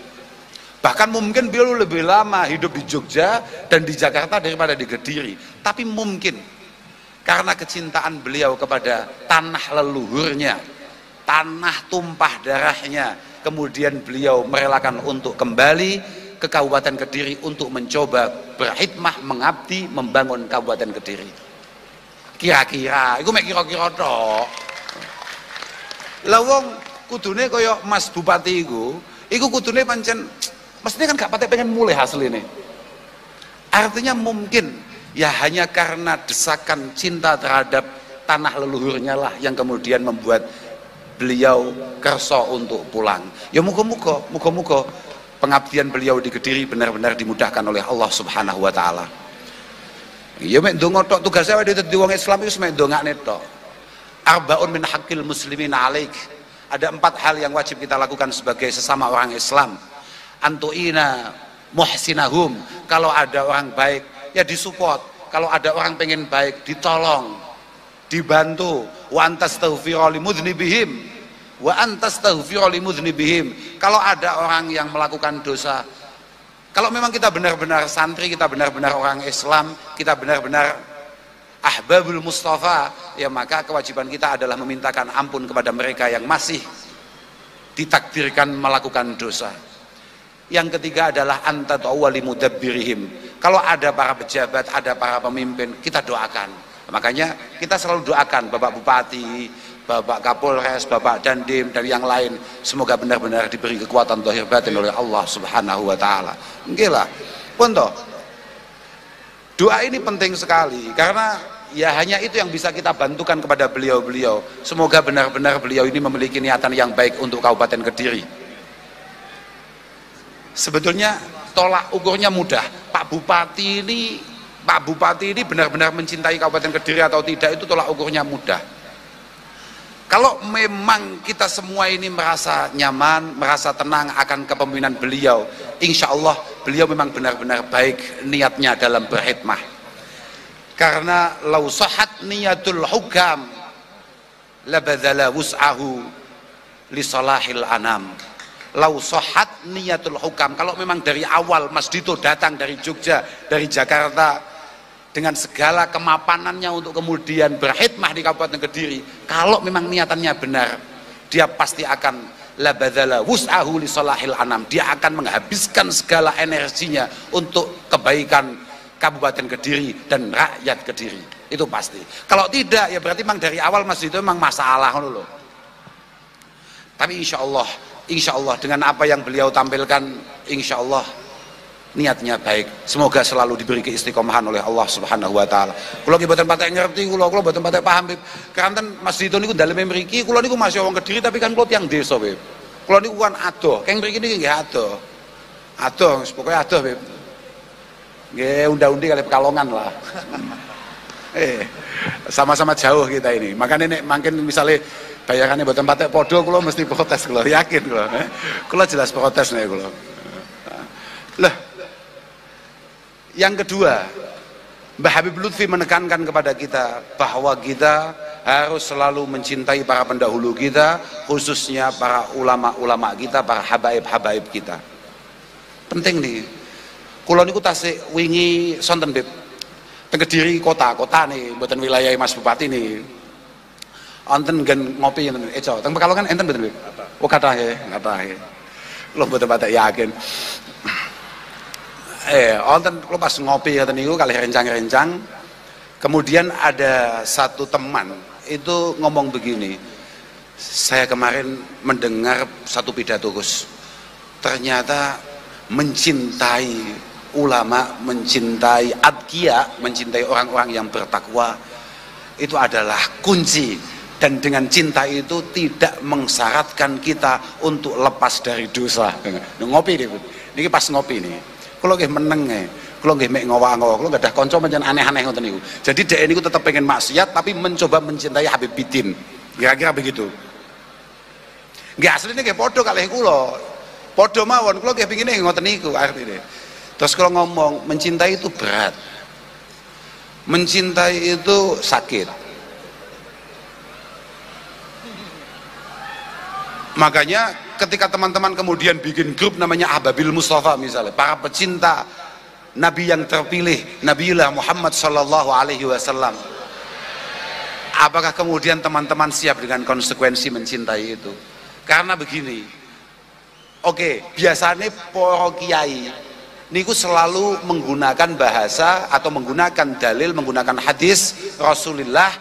Bahkan mungkin beliau lebih lama hidup di Jogja dan di Jakarta daripada di Kediri. Tapi mungkin karena kecintaan beliau kepada tanah leluhurnya, tanah tumpah darahnya, kemudian beliau merelakan untuk kembali ke Kabupaten Kediri untuk mencoba berkhidmah, mengabdi, membangun Kabupaten Kediri. Kira-kira, itu mek kira-kira tok. Lah wong kudune kaya Mas Bupati iku kudune pancen mestinya kan gak patek pengen mulai hasil ini. Artinya mungkin ya hanya karena desakan cinta terhadap tanah leluhurnya lah yang kemudian membuat beliau kerso untuk pulang. Ya muga-muga pengabdian beliau di Kediri benar-benar dimudahkan oleh Allah Subhanahu wa taala. Ya mek ndonga tok tugasnya awake dadi wong Islam iku mek ndongakne tok. Arbaun min haqqil muslimin alaik. Ada 4 hal yang wajib kita lakukan sebagai sesama orang Islam. Antuina muhsinahum, kalau ada orang baik ya disupport, kalau ada orang pengen baik ditolong, dibantu. Wa antastaghfiru limudznibihim, wa antastaghfiru limudznibihim. Kalau ada orang yang melakukan dosa, kalau memang kita benar-benar santri, kita benar-benar orang Islam, kita benar-benar ahbabul Mustafa, ya maka kewajiban kita adalah memintakan ampun kepada mereka yang masih ditakdirkan melakukan dosa. Yang ketiga adalah antatawali mudabbirihim. Kalau ada para pejabat, ada para pemimpin, kita doakan. Makanya kita selalu doakan Bapak Bupati, Bapak Kapolres, Bapak Dandim dan yang lain, semoga benar-benar diberi kekuatan zahir batin oleh Allah Subhanahu wa taala. Nggih lah. Pun toh, doa ini penting sekali karena ya hanya itu yang bisa kita bantukan kepada beliau-beliau. Semoga benar-benar beliau ini memiliki niatan yang baik untuk Kabupaten Kediri. Sebetulnya tolak ukurnya mudah. Pak Bupati ini benar-benar mencintai Kabupaten Kediri atau tidak, itu tolak ukurnya mudah. Kalau memang kita semua ini merasa nyaman, merasa tenang akan kepemimpinan beliau, insya Allah beliau memang benar-benar baik niatnya dalam berkhidmah. Karena lau sahat niyatul hukam labadzala wus'ahu li salahil anam. Lau sahat niyatul hukam, kalau memang dari awal Mas Dito datang dari Jogja, dari Jakarta dengan segala kemapanannya untuk kemudian berkhidmah di Kabupaten Kediri, kalau memang niatannya benar, dia pasti akan labadzala wus'ahu li salahil anam, dia akan menghabiskan segala energinya untuk kebaikan Kabupaten Kediri dan rakyat Kediri, itu pasti. Kalau tidak ya berarti memang dari awal Mas Dito memang masalah loh. Tapi insya Allah dengan apa yang beliau tampilkan, insya Allah niatnya baik. Semoga selalu diberi keistiqomahan oleh Allah Subhanahu wa taala. Kula ki mboten patek ngerti, kula mboten patek paham. Kanten Mas Dito niku daleme mriki, kula niku masih wong Kediri tapi kan kula tiyang desa, Beb. Kula niku kan adoh, keng mriki niki nggih adoh. Adoh, pokoke adoh, Beb. Nggih unda-undi kali Pekalongan lah. Sama-sama jauh kita ini. Makanya nek mungkin misalnya bayarannya mboten patek podo, kula mesti protes, kula yakin kula. Kula jelas protes nek kula. Lah, yang kedua, Mbah Habib Lutfi menekankan kepada kita bahwa kita harus selalu mencintai para pendahulu kita, khususnya para ulama-ulama kita, para habaib-habaib kita. Penting nih. Kula niku tasik wingi sonten Beb. Teng Kediri kota nih, mboten wilayah Mas Bupati nih. Wonten nggen ngopi enten Eco. Teng Pekalongan enten mboten Beb? Oh kathah nggih. Kula mboten patek yakin. Wonten kula pas ngopi ngoten niku kalih rencang-rencang. Kemudian ada satu teman itu ngomong begini. Saya kemarin mendengar satu pidato Gus. Ternyata mencintai ulama, mencintai adqiya, mencintai orang-orang yang bertakwa itu adalah kunci, dan dengan cinta itu tidak mensyaratkan kita untuk lepas dari dosa. Ngopi nih, niki pas ngopi nih, kula nggih meneng Kula nggih mek ngowah-ngowah, kula gadah kanca pancen aneh-aneh ngoten niku. Jadi dhek niku tetep pengen maksiat tapi mencoba mencintai Habib Bidin. Kira-kira begitu. Nggih asline nggih padha kalih kula. Padha mawon kula nggih pengine ngoten niku artine. Terus kula ngomong, mencintai itu berat. Mencintai itu sakit. Makanya ketika teman-teman kemudian bikin grup namanya Ahbabil Mustafa misalnya, para pecinta Nabi yang terpilih, Nabiullah Muhammad sallallahu alaihi wasallam. Apakah kemudian teman-teman siap dengan konsekuensi mencintai itu? Karena begini. Oke, biasanya para kiai niku selalu menggunakan bahasa atau menggunakan dalil, menggunakan hadis Rasulullah,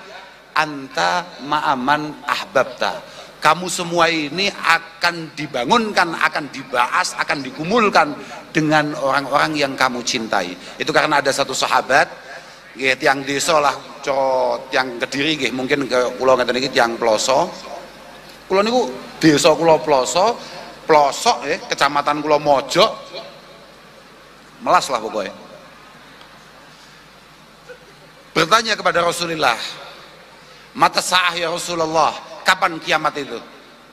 anta ma'aman ahbabta. Kamu semua ini akan dibangunkan, akan dibahas, akan digumulkan dengan orang-orang yang kamu cintai. Itu karena ada satu sahabat, tiang desa lah, tiang Kediri, mungkin ke kula ngeten iki tiang Ploso. Kula niku desa kula Ploso, pelosok kecamatan kula Mojok, melas lah pokoknya. Bertanya kepada Rasulullah, mata sa'ah ya Rasulullah, kapan kiamat itu?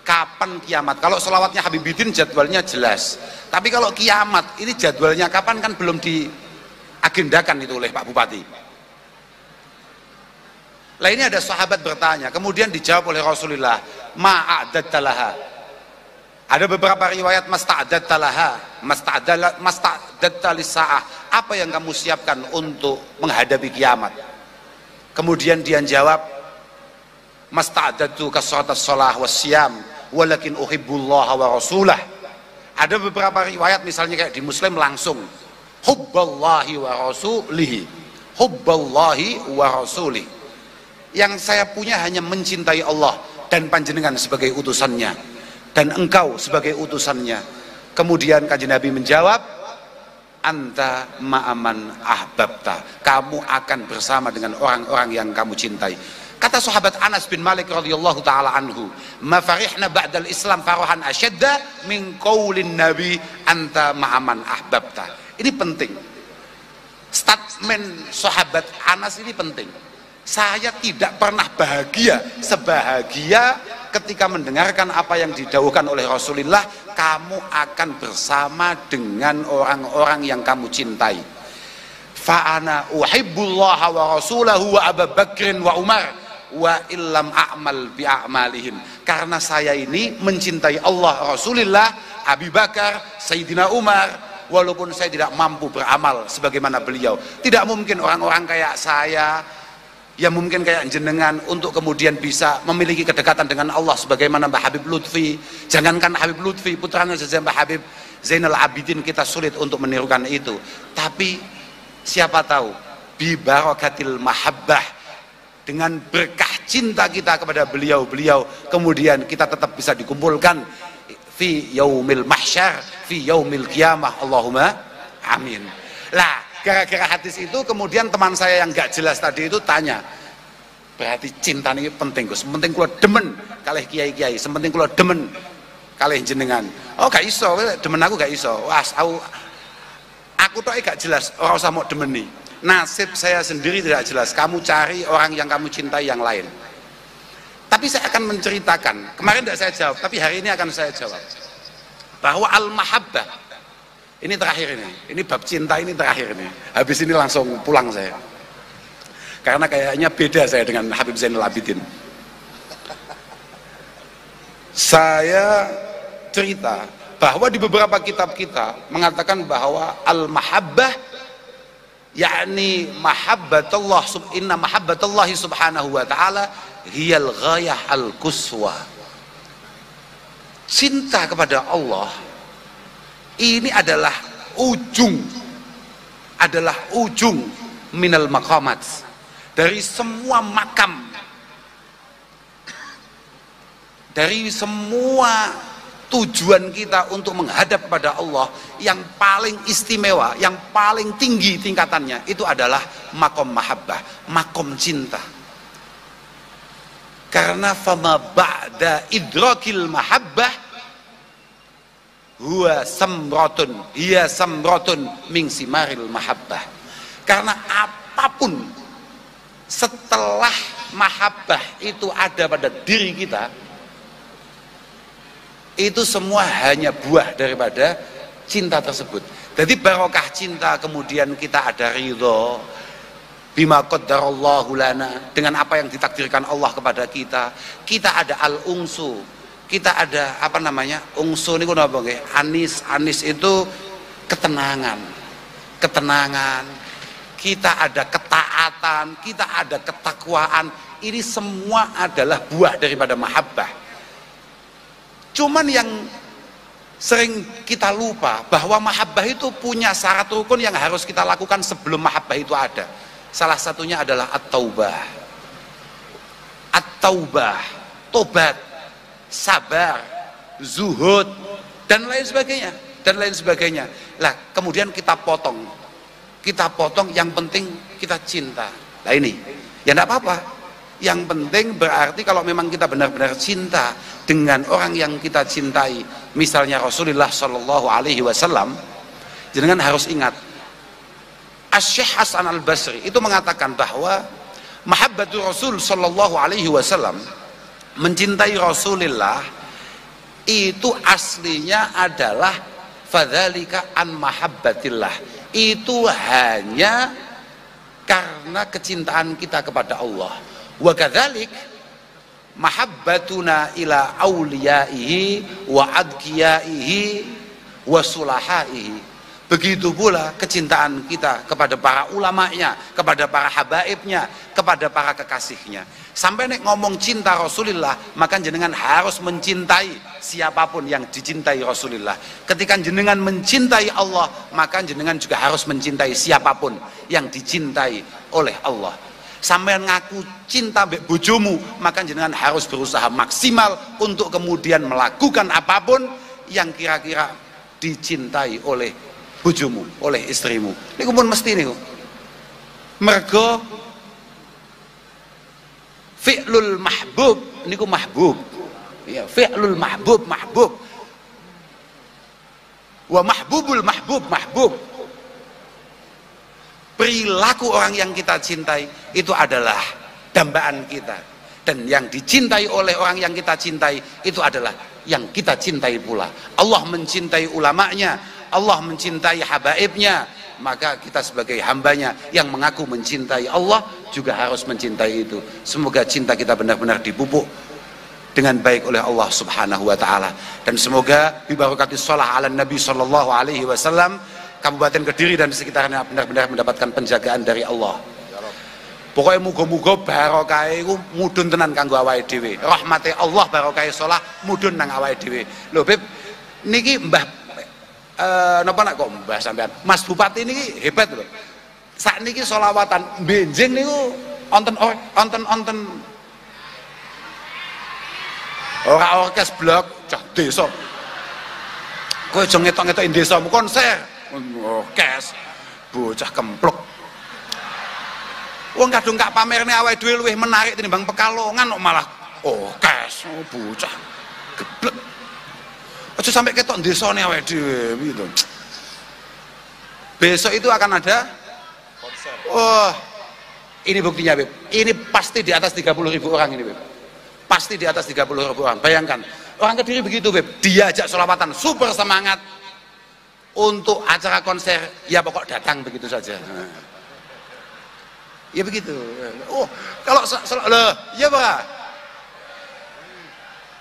Kapan kiamat? Kalau selawatnya Habib Bidin jadwalnya jelas. Tapi kalau kiamat ini jadwalnya kapan kan belum diagendakan itu oleh Pak Bupati. Lah ini ada sahabat bertanya, kemudian dijawab oleh Rasulullah, ma'adattalaha. Ada beberapa riwayat masta'adattalaha, masta'adattalisa'ah. Apa yang kamu siapkan untuk menghadapi kiamat? Kemudian dia jawab, masta'adatu kasratas shalah wasyam walakin uhibbullaha wa rasulah. Ada beberapa riwayat misalnya kayak di Muslim langsung hubballahi wa rasulihi, hubballahi wa rasulih. Yang saya punya hanya mencintai Allah dan panjenengan sebagai utusannya dan engkau sebagai utusannya. Kemudian Kanjeng Nabi menjawab, anta ma'aman ahbabta. Kamu akan bersama dengan orang-orang yang kamu cintai. Kata sahabat Anas bin Malik radhiyallahu taala anhu, "Ma farihna ba'dal Islam farahan asyadda min qaulin Nabi anta ma'aman ahbabta." Ini penting. Statement sahabat Anas ini penting. Saya tidak pernah bahagia sebahagia ketika mendengarkan apa yang didhawuhkan oleh Rasulullah, kamu akan bersama dengan orang-orang yang kamu cintai. Fa ana uhibbullaha wa rasulahu wa Abu Bakrin wa Umar wa illam a'mal bi a'malihim. Karena saya ini mencintai Allah, Rasulullah, Abu Bakar, Sayyidina Umar, walaupun saya tidak mampu beramal sebagaimana beliau. Tidak mungkin orang-orang kayak saya, yang mungkin kayak jenengan untuk kemudian bisa memiliki kedekatan dengan Allah sebagaimana Mbah Habib Lutfi. Jangankan Habib Lutfi, putranya saja Mbah Habib Zainal Abidin, kita sulit untuk menirukan itu. Tapi siapa tahu bi barakatil mahabbah, dengan berkah cinta kita kepada beliau-beliau, kemudian kita tetap bisa dikumpulkan fi yaumil mahsyar, fi yaumil qiyamah. Allahumma amin. Lah, gara-gara hadis itu kemudian teman saya yang gak jelas tadi itu tanya, berarti cinta ini penting Gus, penting kula demen kalih kiai-kiai, sementing kula demen kalih jenengan. Oh gak iso, demen aku gak iso. Wah, aku tok gak jelas, ora usah mau demeni. Nasib saya sendiri tidak jelas, kamu cari orang yang kamu cintai yang lain. Tapi saya akan menceritakan, kemarin tidak saya jawab, tapi hari ini akan saya jawab, bahwa al-mahabbah, ini terakhir ini bab cinta ini terakhir ini, habis ini langsung pulang saya, karena kayaknya beda saya dengan Habib Zainal Abidin. Saya cerita bahwa di beberapa kitab kita mengatakan bahwa al-mahabbah yakni mahabbatullah, inna mahabbatullahi subhanahu wa ta'ala hiyal ghayah al-quswa. Cinta kepada Allah ini adalah ujung minal maqamat, dari semua makam, dari semua tujuan kita untuk menghadap kepada Allah. Yang paling istimewa, yang paling tinggi tingkatannya itu adalah makom mahabbah, makom cinta. Karena fama ba'da idrakil mahabbah huwa samratun hiya samratun min simaril mahabbah. Karena apapun setelah mahabbah itu ada pada diri kita, itu semua hanya buah daripada cinta tersebut. Jadi barokah cinta, kemudian kita ada ridho bima qaddarallahu lana, dengan apa yang ditakdirkan Allah kepada kita. Kita ada al-ungsu, kita ada apa namanya, ungsu ini apa nggih? Anis itu ketenangan. Kita ada ketaatan, kita ada ketakwaan. Ini semua adalah buah daripada mahabbah. Cuman yang sering kita lupa bahwa mahabbah itu punya syarat rukun yang harus kita lakukan sebelum mahabbah itu ada. Salah satunya adalah at-taubah. At-taubah, tobat, sabar, zuhud, dan lain sebagainya. Lah, kemudian kita potong, yang penting kita cinta. Nah ini, ya enggak apa-apa. Yang penting berarti kalau memang kita benar-benar cinta dengan orang yang kita cintai, misalnya Rasulullah Shallallahu Alaihi Wasallam, jenengan harus ingat, Asy-Syaikh Hasan Al-Basri itu mengatakan bahwa mahabbatu Rasul Shallallahu Alaihi Wasallam, mencintai Rasulullah itu aslinya adalah fadzalika an mahabbatillah, itu hanya karena kecintaan kita kepada Allah. Wa kadzalik mahabbatuna ila auliyaihi wa adkiyaihi wa sulahaihi. Begitu pula kecintaan kita kepada para ulamanya, kepada para habaibnya, kepada para kekasihnya. Sampai nek ngomong cinta Rasulullah, maka jenengan harus mencintai siapapun yang dicintai Rasulullah. Ketika jenengan mencintai Allah, maka jenengan juga harus mencintai siapapun yang dicintai oleh Allah. Sampai ngaku cinta mbek bojomu, maka jenengan harus berusaha maksimal untuk kemudian melakukan apapun yang kira-kira dicintai oleh bojomu, oleh istrimu. Ini pun mesti nih. Mergo fi'lul mahbub niku mahbub. Ya, fi'lul mahbub mahbub. Wa mahbubul mahbub mahbub. Perilaku orang yang kita cintai itu adalah dambaan kita, dan yang dicintai oleh orang yang kita cintai itu adalah yang kita cintai pula. Allah mencintai ulamanya, Allah mencintai habaibnya, maka kita sebagai hambanya yang mengaku mencintai Allah juga harus mencintai itu. Semoga cinta kita benar-benar dipupuk dengan baik oleh Allah Subhanahu wa taala, dan semoga bibarakatis shalah ala Nabi sallallahu alaihi wasallam Kabupaten Kediri dan sekitarnya benar-benar mendapatkan penjagaan dari Allah. Pokoknya muga-muga barokah iku mudhun tenan kanggo awake dhewe. Rahmate Allah barokah shalah mudhun nang awake dhewe. Lho Beb, niki Mbah napa nak kok Mbah sampean? Mas Bupati niki hebat lho. Sakniki sholawatan benjing niku wonten ora orkes blok cah desa. Kowe aja ngetok-ngetoki desamu konser. Orkes bocah kemplok. Wong kadung gak pamerne awake dhewe luwih menarik tinimbang Pekalongan kok malah orkes. Bocah geblek. Aja sampai ketok desane awake dhewe gitu. Besok itu akan ada konser. Oh, ini buktinya Beb. Ini pasti di atas 30.000 orang ini Beb. Pasti di atas 30.000 orang. Bayangkan, orang Kediri begitu Beb. Diajak sholawatan, super semangat. Untuk acara konser, ya pokok datang begitu saja. Ya begitu. Oh, kalau loh, ya Pak.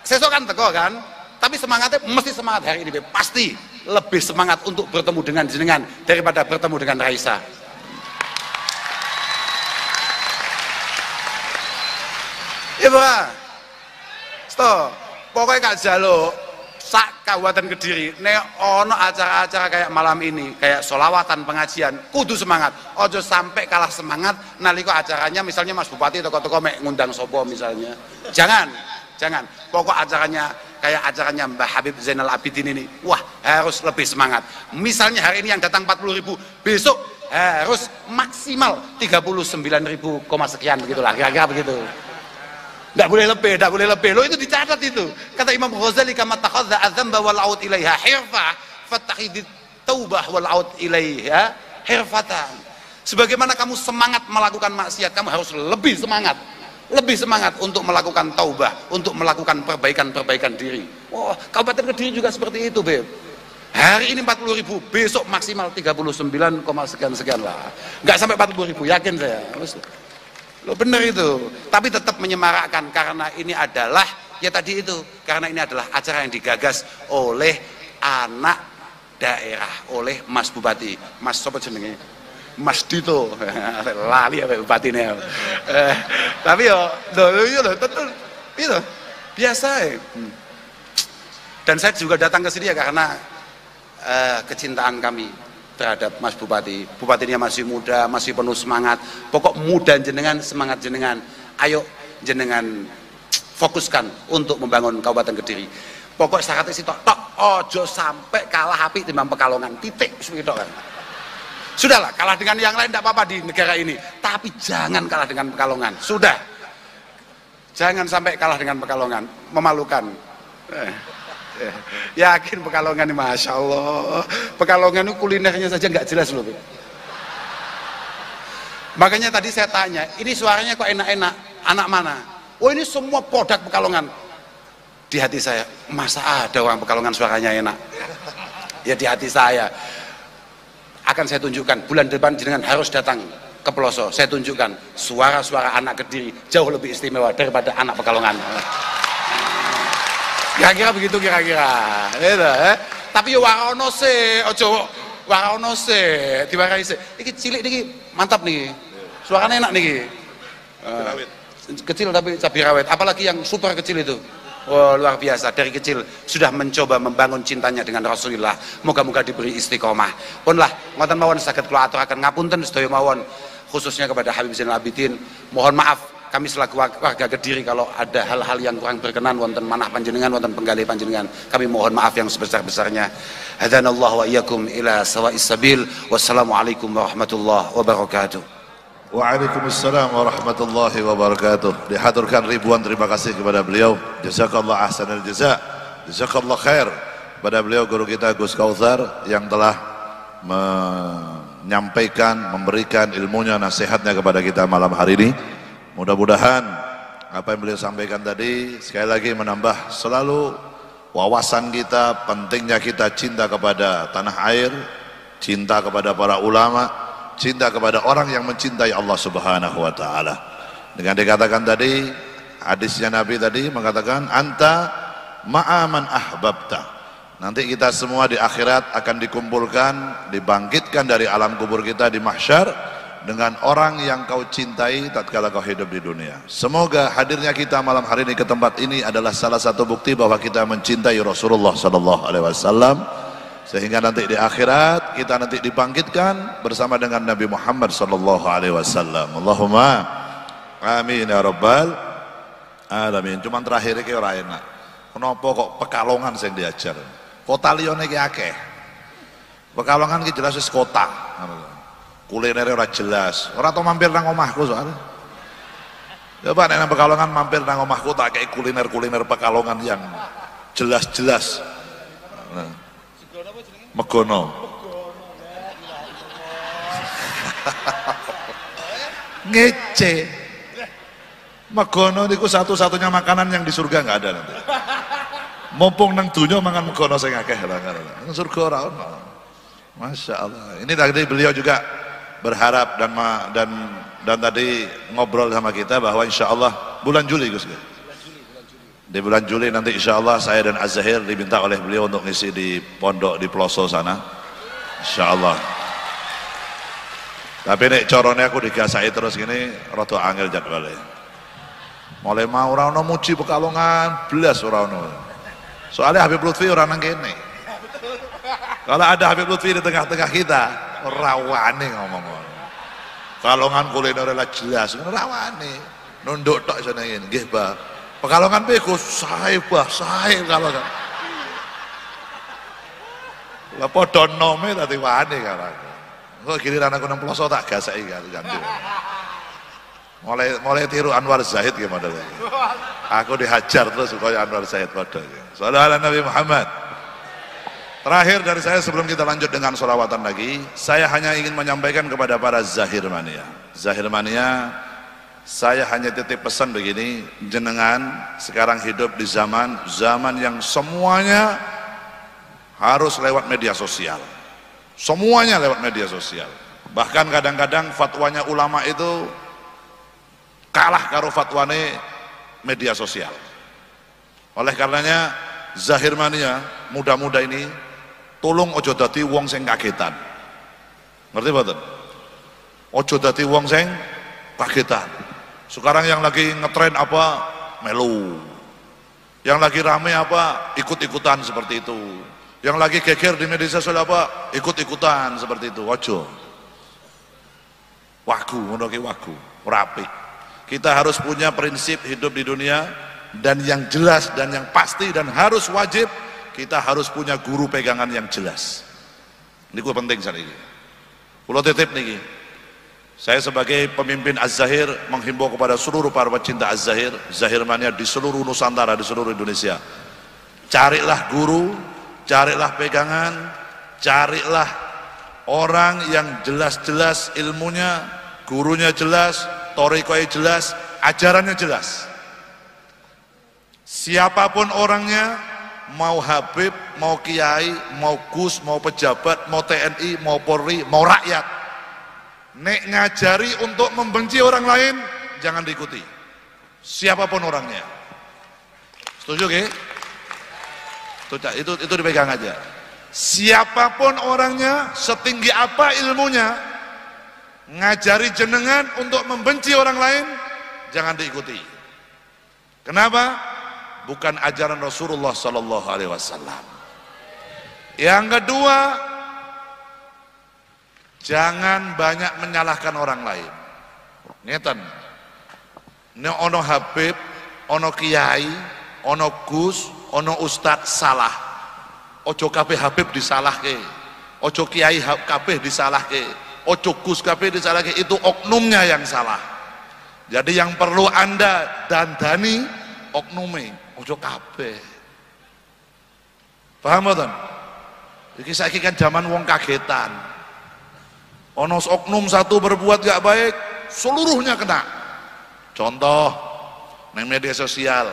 Sesok kan teko kan, tapi semangatnya mesti semangat hari ini, pasti lebih semangat untuk bertemu dengan jenengan daripada bertemu dengan Raisa. Ya Pak. Stop. Pokoknya Kak Jaluk sak Kabupaten Kediri nek ono acara-acara kayak malam ini, kayak sholawatan pengajian, kudu semangat. Ojo sampai kalah semangat nalika acaranya misalnya Mas Bupati toko-toko mek ngundang sopo misalnya. Jangan. Pokok acaranya kayak acaranya Mbah Habib Zainal Abidin ini, wah harus lebih semangat. Misalnya hari ini yang datang 40.000, besok harus maksimal 39.000, sekian begitulah, kira-kira begitu. Tidak boleh lebih, tidak boleh lebih. Lo itu dicatat itu. Kata Imam Ghazali, kama takhadha adzamba wal aud ilaiha hirfah, fattakhidit taubah wal aud ilaiha hirfatan. Sebagaimana kamu semangat melakukan maksiat, kamu harus lebih semangat. Lebih semangat untuk melakukan taubah, untuk melakukan perbaikan-perbaikan diri. Wah, Kabupaten Kediri juga seperti itu, Beb. Hari ini 40.000, besok maksimal 39, sekian lah. Nggak sampai 40.000, yakin saya. Lo bener itu, tapi tetap menyemarakkan karena ini adalah ya tadi itu, karena ini adalah acara yang digagas oleh anak daerah, oleh Mas Bupati, Mas sopo jenenge, Mas Dito, lali ya bupatinya. Tapi yo, lo betul, itu biasa ya. Dan saya juga datang ke sini ya karena kecintaan kami terhadap Mas Bupati. Bupatinya masih muda, masih penuh semangat. Pokok muda jenengan, semangat jenengan. Ayo jenengan fokuskan untuk membangun Kabupaten Kediri. Pokok syaratnya sih tok ojo sampai kalah api timbang Pekalongan. Titik kan. Sudahlah, kalah dengan yang lain tidak apa-apa di negara ini. Tapi jangan kalah dengan Pekalongan. Sudah. Jangan sampai kalah dengan Pekalongan. Memalukan. Yakin Pekalongan ini, Masya Allah, Pekalongan itu kulinernya saja nggak jelas loh. Makanya tadi saya tanya, ini suaranya kok enak-enak, anak mana? Oh ini semua produk Pekalongan. Di hati saya, masa ada orang Pekalongan suaranya enak? Ya di hati saya. Akan saya tunjukkan, bulan depan jenengan harus datang ke Peloso. Saya tunjukkan, suara-suara anak Kediri jauh lebih istimewa daripada anak Pekalongan. Kira-kira begitu kira-kira. Tapi ya warono se, ojo warono se, diwarai se. Iki cilik niki mantap nih. Suaranya enak nih. Kecil tapi cabai rawit. Apalagi yang super kecil itu. Wah, luar biasa. Dari kecil sudah mencoba membangun cintanya dengan Rasulullah. Moga-moga diberi istiqomah. Pun lah, ngoten mawon saged kula aturaken ngapunten sedaya mawon, khususnya kepada Habib Zainal Abidin. Mohon maaf kami selaku warga Kediri kalau ada hal-hal yang kurang berkenan wonten manah panjenengan, wonten penggalih panjenengan, kami mohon maaf yang sebesar-besarnya. Hadanallahu wa iyyakum ila sawa'is sabil. Wassalamualaikum warahmatullahi wabarakatuh. Waalaikumsalam warahmatullahi wabarakatuh. Dihaturkan ribuan terima kasih kepada beliau. Jazakallah ahsanal jaza. Jazakallah khair pada beliau guru kita Gus Kautsar yang telah menyampaikan, memberikan ilmunya, nasihatnya kepada kita malam hari ini. Mudah-mudahan apa yang beliau sampaikan tadi sekali lagi menambah selalu wawasan kita, pentingnya kita cinta kepada tanah air, cinta kepada para ulama, cinta kepada orang yang mencintai Allah Subhanahu wa taala. Dengan dikatakan tadi, hadisnya Nabi tadi mengatakan anta ma'aman ahbabta. Nanti kita semua di akhirat akan dikumpulkan, dibangkitkan dari alam kubur kita di mahsyar dengan orang yang kau cintai tatkala kau hidup di dunia. Semoga hadirnya kita malam hari ini ke tempat ini adalah salah satu bukti bahwa kita mencintai Rasulullah sallallahu alaihi wasallam, sehingga nanti di akhirat kita nanti dibangkitkan bersama dengan Nabi Muhammad sallallahu alaihi wasallam. Allahumma amin ya rabbal alamin. Cuman terakhir iki ora enak. Kenapa kok Pekalongan sing diajar? Kota liyane iki akeh. Pekalongan iki jelas wis kota. Kulinernya ora jelas. Ora tau mampir nang omahku soalnya. Coba nek nang Pekalongan mampir nang omahku tak kayak kuliner-kuliner Pekalongan yang jelas-jelas. Nah. Megono. Ngece. Megono niku satu-satunya makanan yang di surga nggak ada nanti. Mumpung nang dunya mangan megono sing akeh lah. Nang surga ora ono. Masya Allah. Ini tadi beliau juga berharap dan tadi ngobrol sama kita bahwa insya Allah bulan Juli Gus. Di bulan Juli nanti insya Allah saya dan Az-Zahir diminta oleh beliau untuk ngisi di pondok di Peloso sana. Insya Allah. Tapi nek corone aku digasai terus gini rada angel jadwalnya. Mulai mau ora ono muji Pekalongan, belas ora ono. Soalnya Habib Lutfi ora nang kene. Kalau ada Habib Lutfi di tengah-tengah kita, rawane ngomong. Pekalongan kuliner lah jelas, rawane. Nunduk tok sana ngene, nggih, Pak. Pekalongan piye Gus? Sae, Bah, sae Pekalongan. Lah padha nome dadi wane karo aku. Kok giliran aku nang Peloso tak gaseki ganti. Mulai tiru Anwar Zahid gimana lagi? Aku dihajar terus supaya Anwar Zahid pada. Sallallahu alaihi Nabi Muhammad. Terakhir dari saya sebelum kita lanjut dengan sholawatan lagi, saya hanya ingin menyampaikan kepada para Zahir Mania. Zahir Mania, saya hanya titip pesan begini, jenengan sekarang hidup di zaman yang semuanya harus lewat media sosial. Semuanya lewat media sosial. Bahkan kadang-kadang fatwanya ulama itu kalah karo fatwane media sosial. Oleh karenanya Zahir Mania, muda-muda ini tolong ojo dadi wong sing kagetan. Ngerti mboten? Ojo dadi wong sing kagetan. Sekarang yang lagi ngetren apa? Melu. Yang lagi rame apa? Ikut-ikutan seperti itu. Yang lagi geger di media sosial apa? Ikut-ikutan seperti itu. Ojo. Wagu, ngono ki wagu, rapi. Kita harus punya prinsip hidup di dunia, dan yang jelas dan yang pasti dan harus wajib, kita harus punya guru pegangan yang jelas. Ini penting sekali. Kulo titip niki. Saya sebagai pemimpin Az-Zahir menghimbau kepada seluruh para pecinta Az-Zahir, Zahir Mania di seluruh Nusantara, di seluruh Indonesia. Carilah guru, carilah pegangan, carilah orang yang jelas-jelas ilmunya, gurunya jelas, thoriqohnya jelas, ajarannya jelas. Siapapun orangnya, mau Habib, mau Kiai, mau Gus, mau pejabat, mau TNI, mau Polri, mau rakyat, nek ngajari untuk membenci orang lain, jangan diikuti. Siapapun orangnya. Setuju ke? Itu dipegang aja. Siapapun orangnya, setinggi apa ilmunya, ngajari jenengan untuk membenci orang lain, jangan diikuti. Kenapa? Bukan ajaran Rasulullah Sallallahu Alaihi Wasallam. Yang kedua, jangan banyak menyalahkan orang lain. Ngeten, ini ono Habib, ono Kiai, ono Gus, ono Ustadz salah. Ojo kabeh Habib disalahke, ojo Kiai kabeh disalahke, ojo Gus kabeh disalahke, itu oknumnya yang salah. Jadi yang perlu Anda dandani oknume, ojo kabeh. Paham mboten? Iki saiki kan zaman wong kagetan. Ono oknum satu berbuat gak baik, seluruhnya kena. Contoh neng media sosial,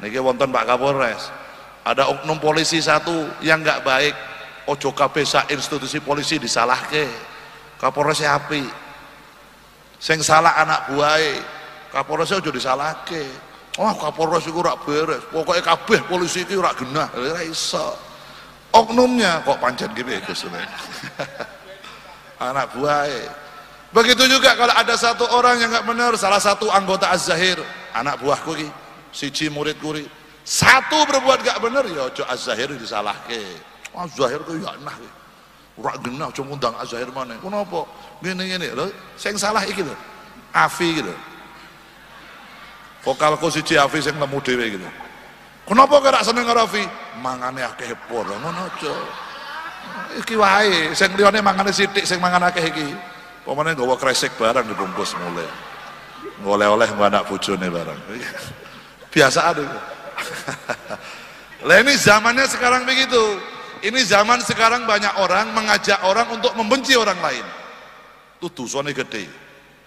niki wonten Pak Kapolres. Ada oknum polisi satu yang nggak baik, ojo kabeh sak institusi polisi disalahke. Kapolres api, sing salah anak buahe, Kapolres ojo disalahke. Oh Kapolres iku ora beres, pokoknya kabeh polisi iki ora genah, ora iso. Oknumnya kok pancen ki Gus. Anak buahe. Begitu juga kalau ada satu orang yang nggak benar, salah satu anggota Az-Zahir, anak buahku ki, siji muridku ki, satu berbuat gak bener, ya ojo Az-Zahir disalahke. Az-Zahir ku ya nah ora genah ojo ngundang Az-Zahir maneh. Kenapa? Ngene-ngene lho, sing salah iki lho. Afi iki lho. Vokalku siji Afi sing lemu dhewe iki lho. Kenapa kok ora seneng karo Afi? Mangane akeh poro ngono aja. Iki wae, sing liyane mangane sithik, sing mangan akeh iki. Pemane nggawa kresek barang dibungkus mulai. Ngoleh-oleh mbok anak bojone barang. Biasaan itu. Lah ini zamannya sekarang begitu. Ini zaman sekarang banyak orang mengajak orang untuk membenci orang lain. Itu dosane gede.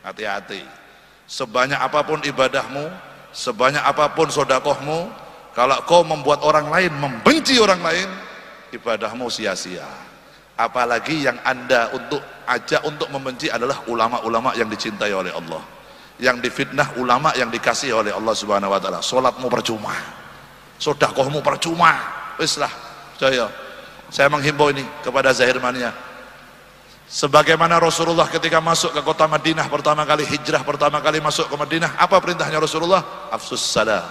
Hati-hati. Sebanyak apapun ibadahmu, sebanyak apapun sedekahmu, kalau kau membuat orang lain membenci orang lain, ibadahmu sia-sia. Apalagi yang Anda ajak untuk membenci adalah ulama-ulama yang dicintai oleh Allah, yang difitnah ulama yang dikasih oleh Allah Subhanahu wa taala. Salatmu percuma, sedekahmu percuma. Wis lah, saya menghimbau ini kepada Zahir Mania. Sebagaimana Rasulullah ketika masuk ke kota Madinah pertama kali, hijrah pertama kali masuk ke Madinah, apa perintahnya Rasulullah? Afsus salam,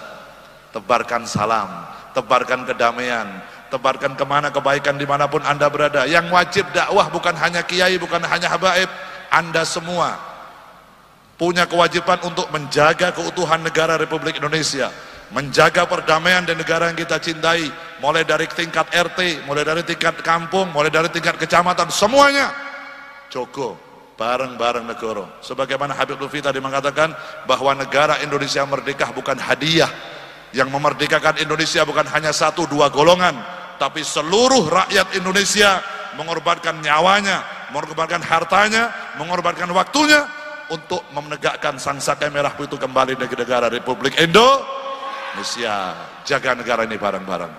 tebarkan salam, tebarkan kedamaian, tebarkan kemana kebaikan dimanapun Anda berada. Yang wajib dakwah bukan hanya kiai, bukan hanya habaib, Anda semua punya kewajiban untuk menjaga keutuhan negara Republik Indonesia, menjaga perdamaian di negara yang kita cintai, mulai dari tingkat RT, mulai dari tingkat kampung, mulai dari tingkat kecamatan, semuanya jogo bareng-bareng negara. Sebagaimana Habib Lutfi tadi mengatakan bahwa negara Indonesia merdeka bukan hadiah. Yang memerdekakan Indonesia bukan hanya 1-2 golongan, tapi seluruh rakyat Indonesia mengorbankan nyawanya, mengorbankan hartanya, mengorbankan waktunya untuk menegakkan sangsaka merah putih kembali di negara Republik Indonesia. Jaga negara ini bareng-bareng.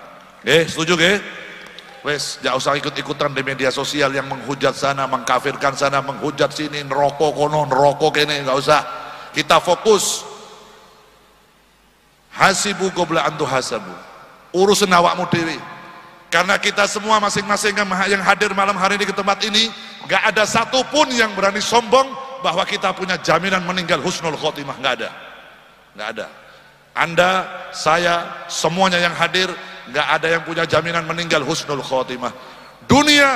Setuju ke? Wes, jangan usah ikut-ikutan di media sosial yang menghujat sana, mengkafirkan sana, menghujat sini, nerokok kono, nerokok ini, nggak usah. Kita fokus. Hasibu qabla an tuhasabu. Urusin awakmu dewi. Karena kita semua masing-masing yang hadir malam hari ini ke tempat ini, nggak ada satupun yang berani sombong bahwa kita punya jaminan meninggal husnul khotimah. Nggak ada, nggak ada. Anda, saya, semuanya yang hadir, nggak ada yang punya jaminan meninggal husnul khotimah. Dunia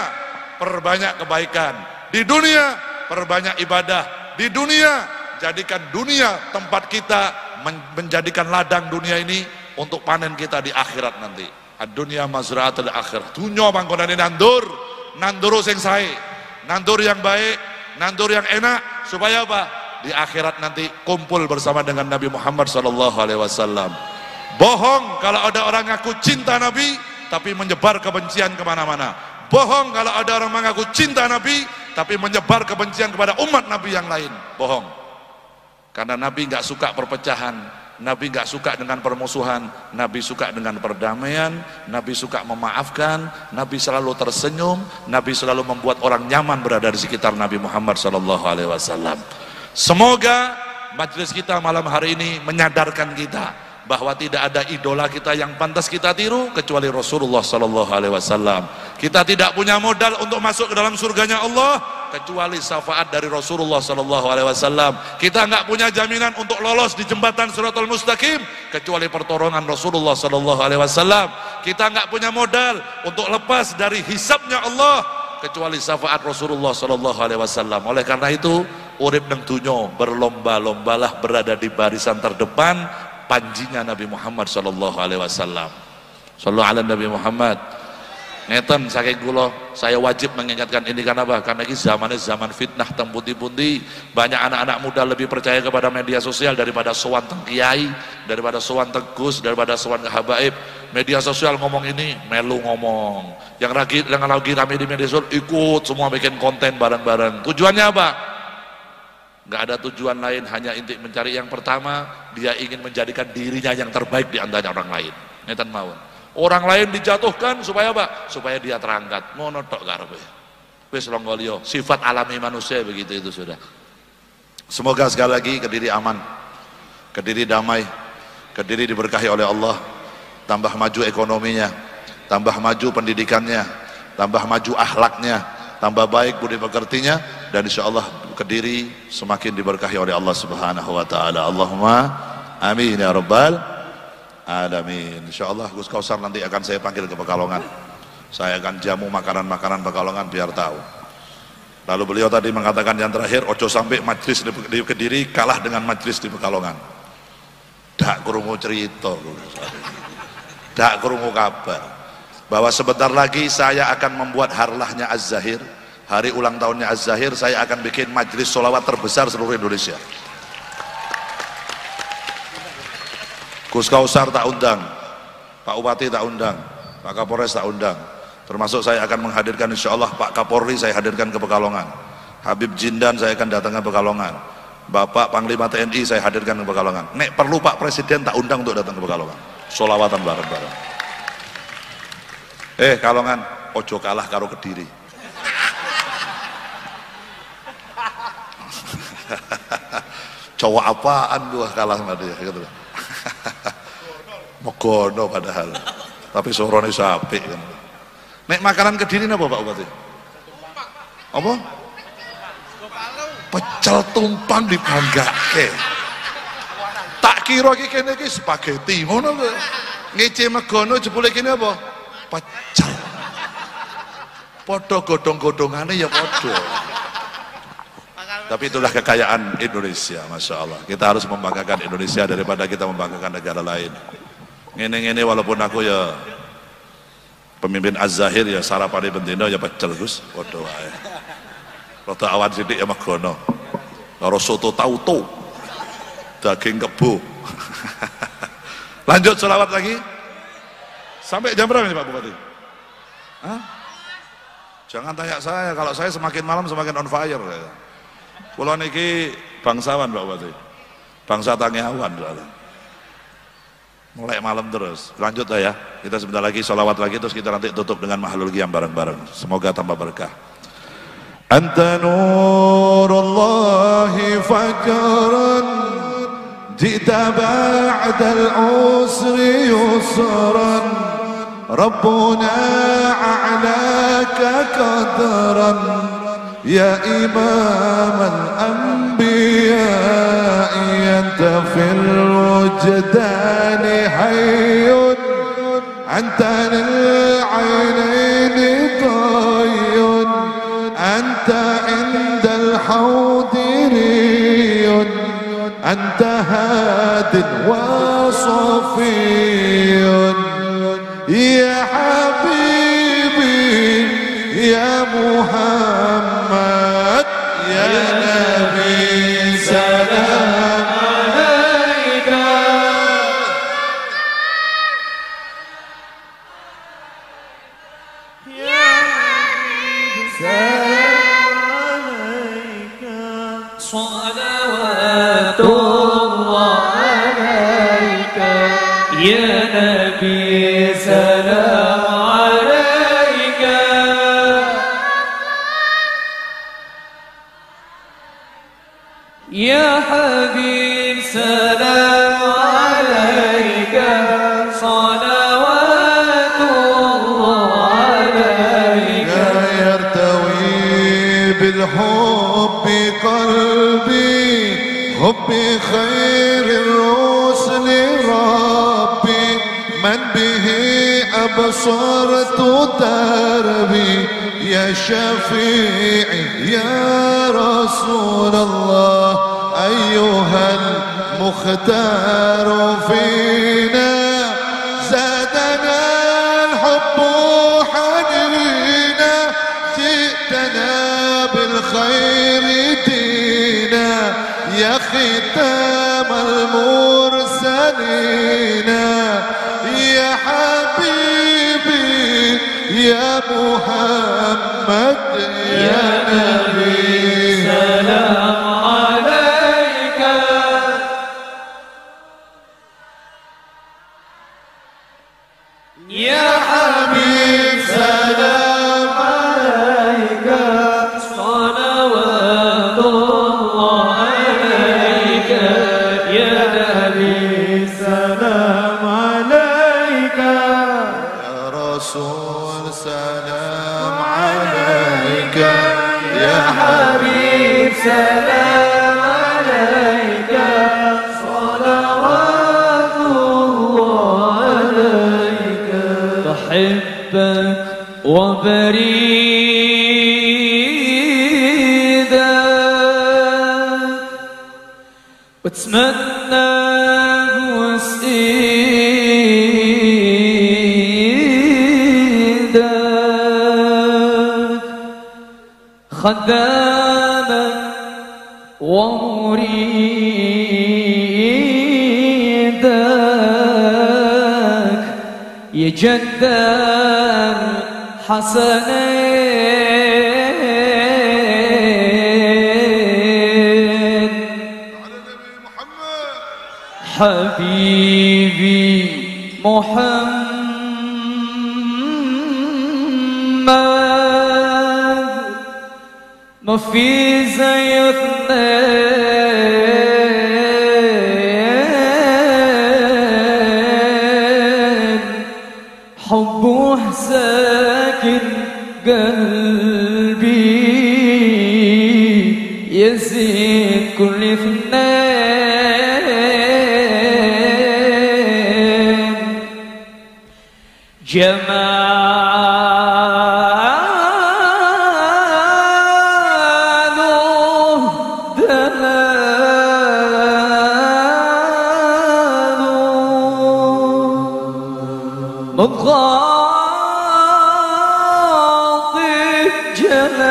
perbanyak kebaikan, di dunia perbanyak ibadah, di dunia jadikan dunia tempat kita menjadikan ladang dunia ini untuk panen kita di akhirat nanti. Ad-dunya mazra'atul akhirah. Dunia panggonane nandur, nandur sing sae, nandur yang baik, nandur yang enak, supaya apa? Di akhirat nanti kumpul bersama dengan Nabi Muhammad SAW. Bohong kalau ada orang ngaku cinta Nabi tapi menyebar kebencian kemana-mana. Bohong kalau ada orang mengaku cinta Nabi tapi menyebar kebencian kepada umat Nabi yang lain. Bohong. Karena Nabi nggak suka perpecahan, Nabi nggak suka dengan permusuhan, Nabi suka dengan perdamaian, Nabi suka memaafkan, Nabi selalu tersenyum, Nabi selalu membuat orang nyaman berada di sekitar Nabi Muhammad SAW. Semoga majelis kita malam hari ini menyadarkan kita bahwa tidak ada idola kita yang pantas kita tiru kecuali Rasulullah SAW. Kita tidak punya modal untuk masuk ke dalam surganya Allah kecuali syafaat dari Rasulullah SAW. Kita nggak punya jaminan untuk lolos di jembatan Shiratal Mustaqim kecuali pertolongan Rasulullah SAW. Kita nggak punya modal untuk lepas dari hisabnya Allah kecuali syafaat Rasulullah SAW. Oleh karena itu, urip nang dunyo berlomba-lombalah berada di barisan terdepan panjinya Nabi Muhammad SAW. Sallu ala Nabi Muhammad. Ngeten saking kula saya wajib mengingatkan ini karena apa? Karena ini zamannya zaman fitnah teng pundi-pundi. Banyak anak-anak muda lebih percaya kepada media sosial daripada sowan teng kiai, daripada sowan teng gus, daripada sowan ke habaib. Media sosial ngomong ini, melu ngomong. Yang lagi rame di media sosial ikut semua bikin konten bareng-bareng. Tujuannya apa? Nggak ada tujuan lain, hanya inti mencari yang pertama, dia ingin menjadikan dirinya yang terbaik di antara orang lain. Ngeten mawon. Orang lain dijatuhkan supaya apa? Supaya dia terangkat. Ngono tok karepe. Wis longgolio, sifat alami manusia begitu itu sudah. Semoga sekali lagi Kediri aman, Kediri damai, Kediri diberkahi oleh Allah, tambah maju ekonominya, tambah maju pendidikannya, tambah maju akhlaknya, tambah baik budi pekertinya, dan insyaallah Kediri semakin diberkahi oleh Allah Subhanahu wa taala. Allahumma amin ya rabbal alamin. Insyaallah Gus Kausar nanti akan saya panggil ke Pekalongan. Saya akan jamu makanan-makanan Pekalongan biar tahu. Lalu beliau tadi mengatakan yang terakhir, ojo sampai majlis di Kediri kalah dengan majlis di Pekalongan. Dak krungu cerita, dak krungu kabar bahwa sebentar lagi saya akan membuat harlahnya Az-Zahir, hari ulang tahunnya Az-Zahir. Saya akan bikin majlis sholawat terbesar seluruh Indonesia. Gus Kausar tak undang, Pak Bupati tak undang, Pak Kapolres tak undang. Termasuk saya akan menghadirkan insyaallah Pak Kapolri saya hadirkan ke Pekalongan. Habib Jindan saya akan datangkan ke Pekalongan. Bapak Panglima TNI saya hadirkan ke Pekalongan. Nek perlu Pak Presiden tak undang untuk datang ke Pekalongan. Sholawatan bareng-bareng. Kalongan, ojo kalah karo Kediri. Cowok apaan gua kalah sama dia gitu. Mogono padahal, tapi sorone sapi kan. Nek makanan Kediri napa Pak Bupati? Apa? Pecel tumpang dibanggake. Tak kira iki kene iki spaghetti ngono lho. Ngece megono jebule kene apa? Pecel. Padha godhong-godhongane ya padha. Tapi itulah kekayaan Indonesia, Masya Allah. Kita harus membanggakan Indonesia daripada kita membanggakan negara lain. Ngene-ngene walaupun aku ya pemimpin Az-Zahir ya sarapan bendino ya pecel Gus, waduh wae. Rada awan sithik ya megono. Karo soto tauto. Daging kebo. Lanjut selawat lagi. Sampai jam berapa nih Pak Bupati? Hah? Jangan tanya saya, kalau saya semakin malam semakin on fire. Kulo niki bangsawan Pak Bupati. Bangsa Tangiawan soalnya. Mulai malam terus. Lanjut ya. Kita sebentar lagi sholawat lagi terus kita nanti tutup dengan mahlul qiyam bareng-bareng. Semoga tambah berkah. Anta nurullahi fajran jita ba'dal usri yusran Rabbuna a'laka qadran ya imamal anbiya anta fil wujdani hayyun anta lil aynaini tayyun anta indal hawdiriyun anta hadin wa safiyun ya habibi ya Muhammad ya Nabi salam alaika Ya Habib salam alaika Salawatullah alaika Ya Nabi salam alaika Ya Habib salam alaika Salawatullah alaika يرتوي بالحب قلبي حب خير الرسل ربي من به أبصرت دربي يا شفيعي يا رسول الله أيها المختار فينا زادنا الحب حنينا جئتنا بالخير دينا يا ختام المرسلين يا حبيبي يا محمد يا نبي سلام عليك يا حبيب سلام عليك صلوات الله عليك يا نبي سلام عليك يا رسول سلام عليك يا حبيب سلام عليك صلوات الله عليك بحبك وبريدك واتمنى وسيدك خداما ومريدك يا جد الحسنين حبيبي محمد ما في زي اثنين حبه ساكن قلبي يزيد كل اثنين جماله دلاله مضغاطي جلاله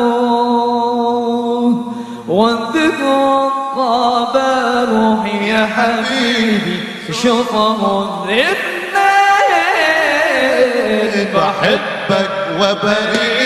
جلاله والذكر طاب روحي يا حبيبي شطر الاثنين بحبك وبريء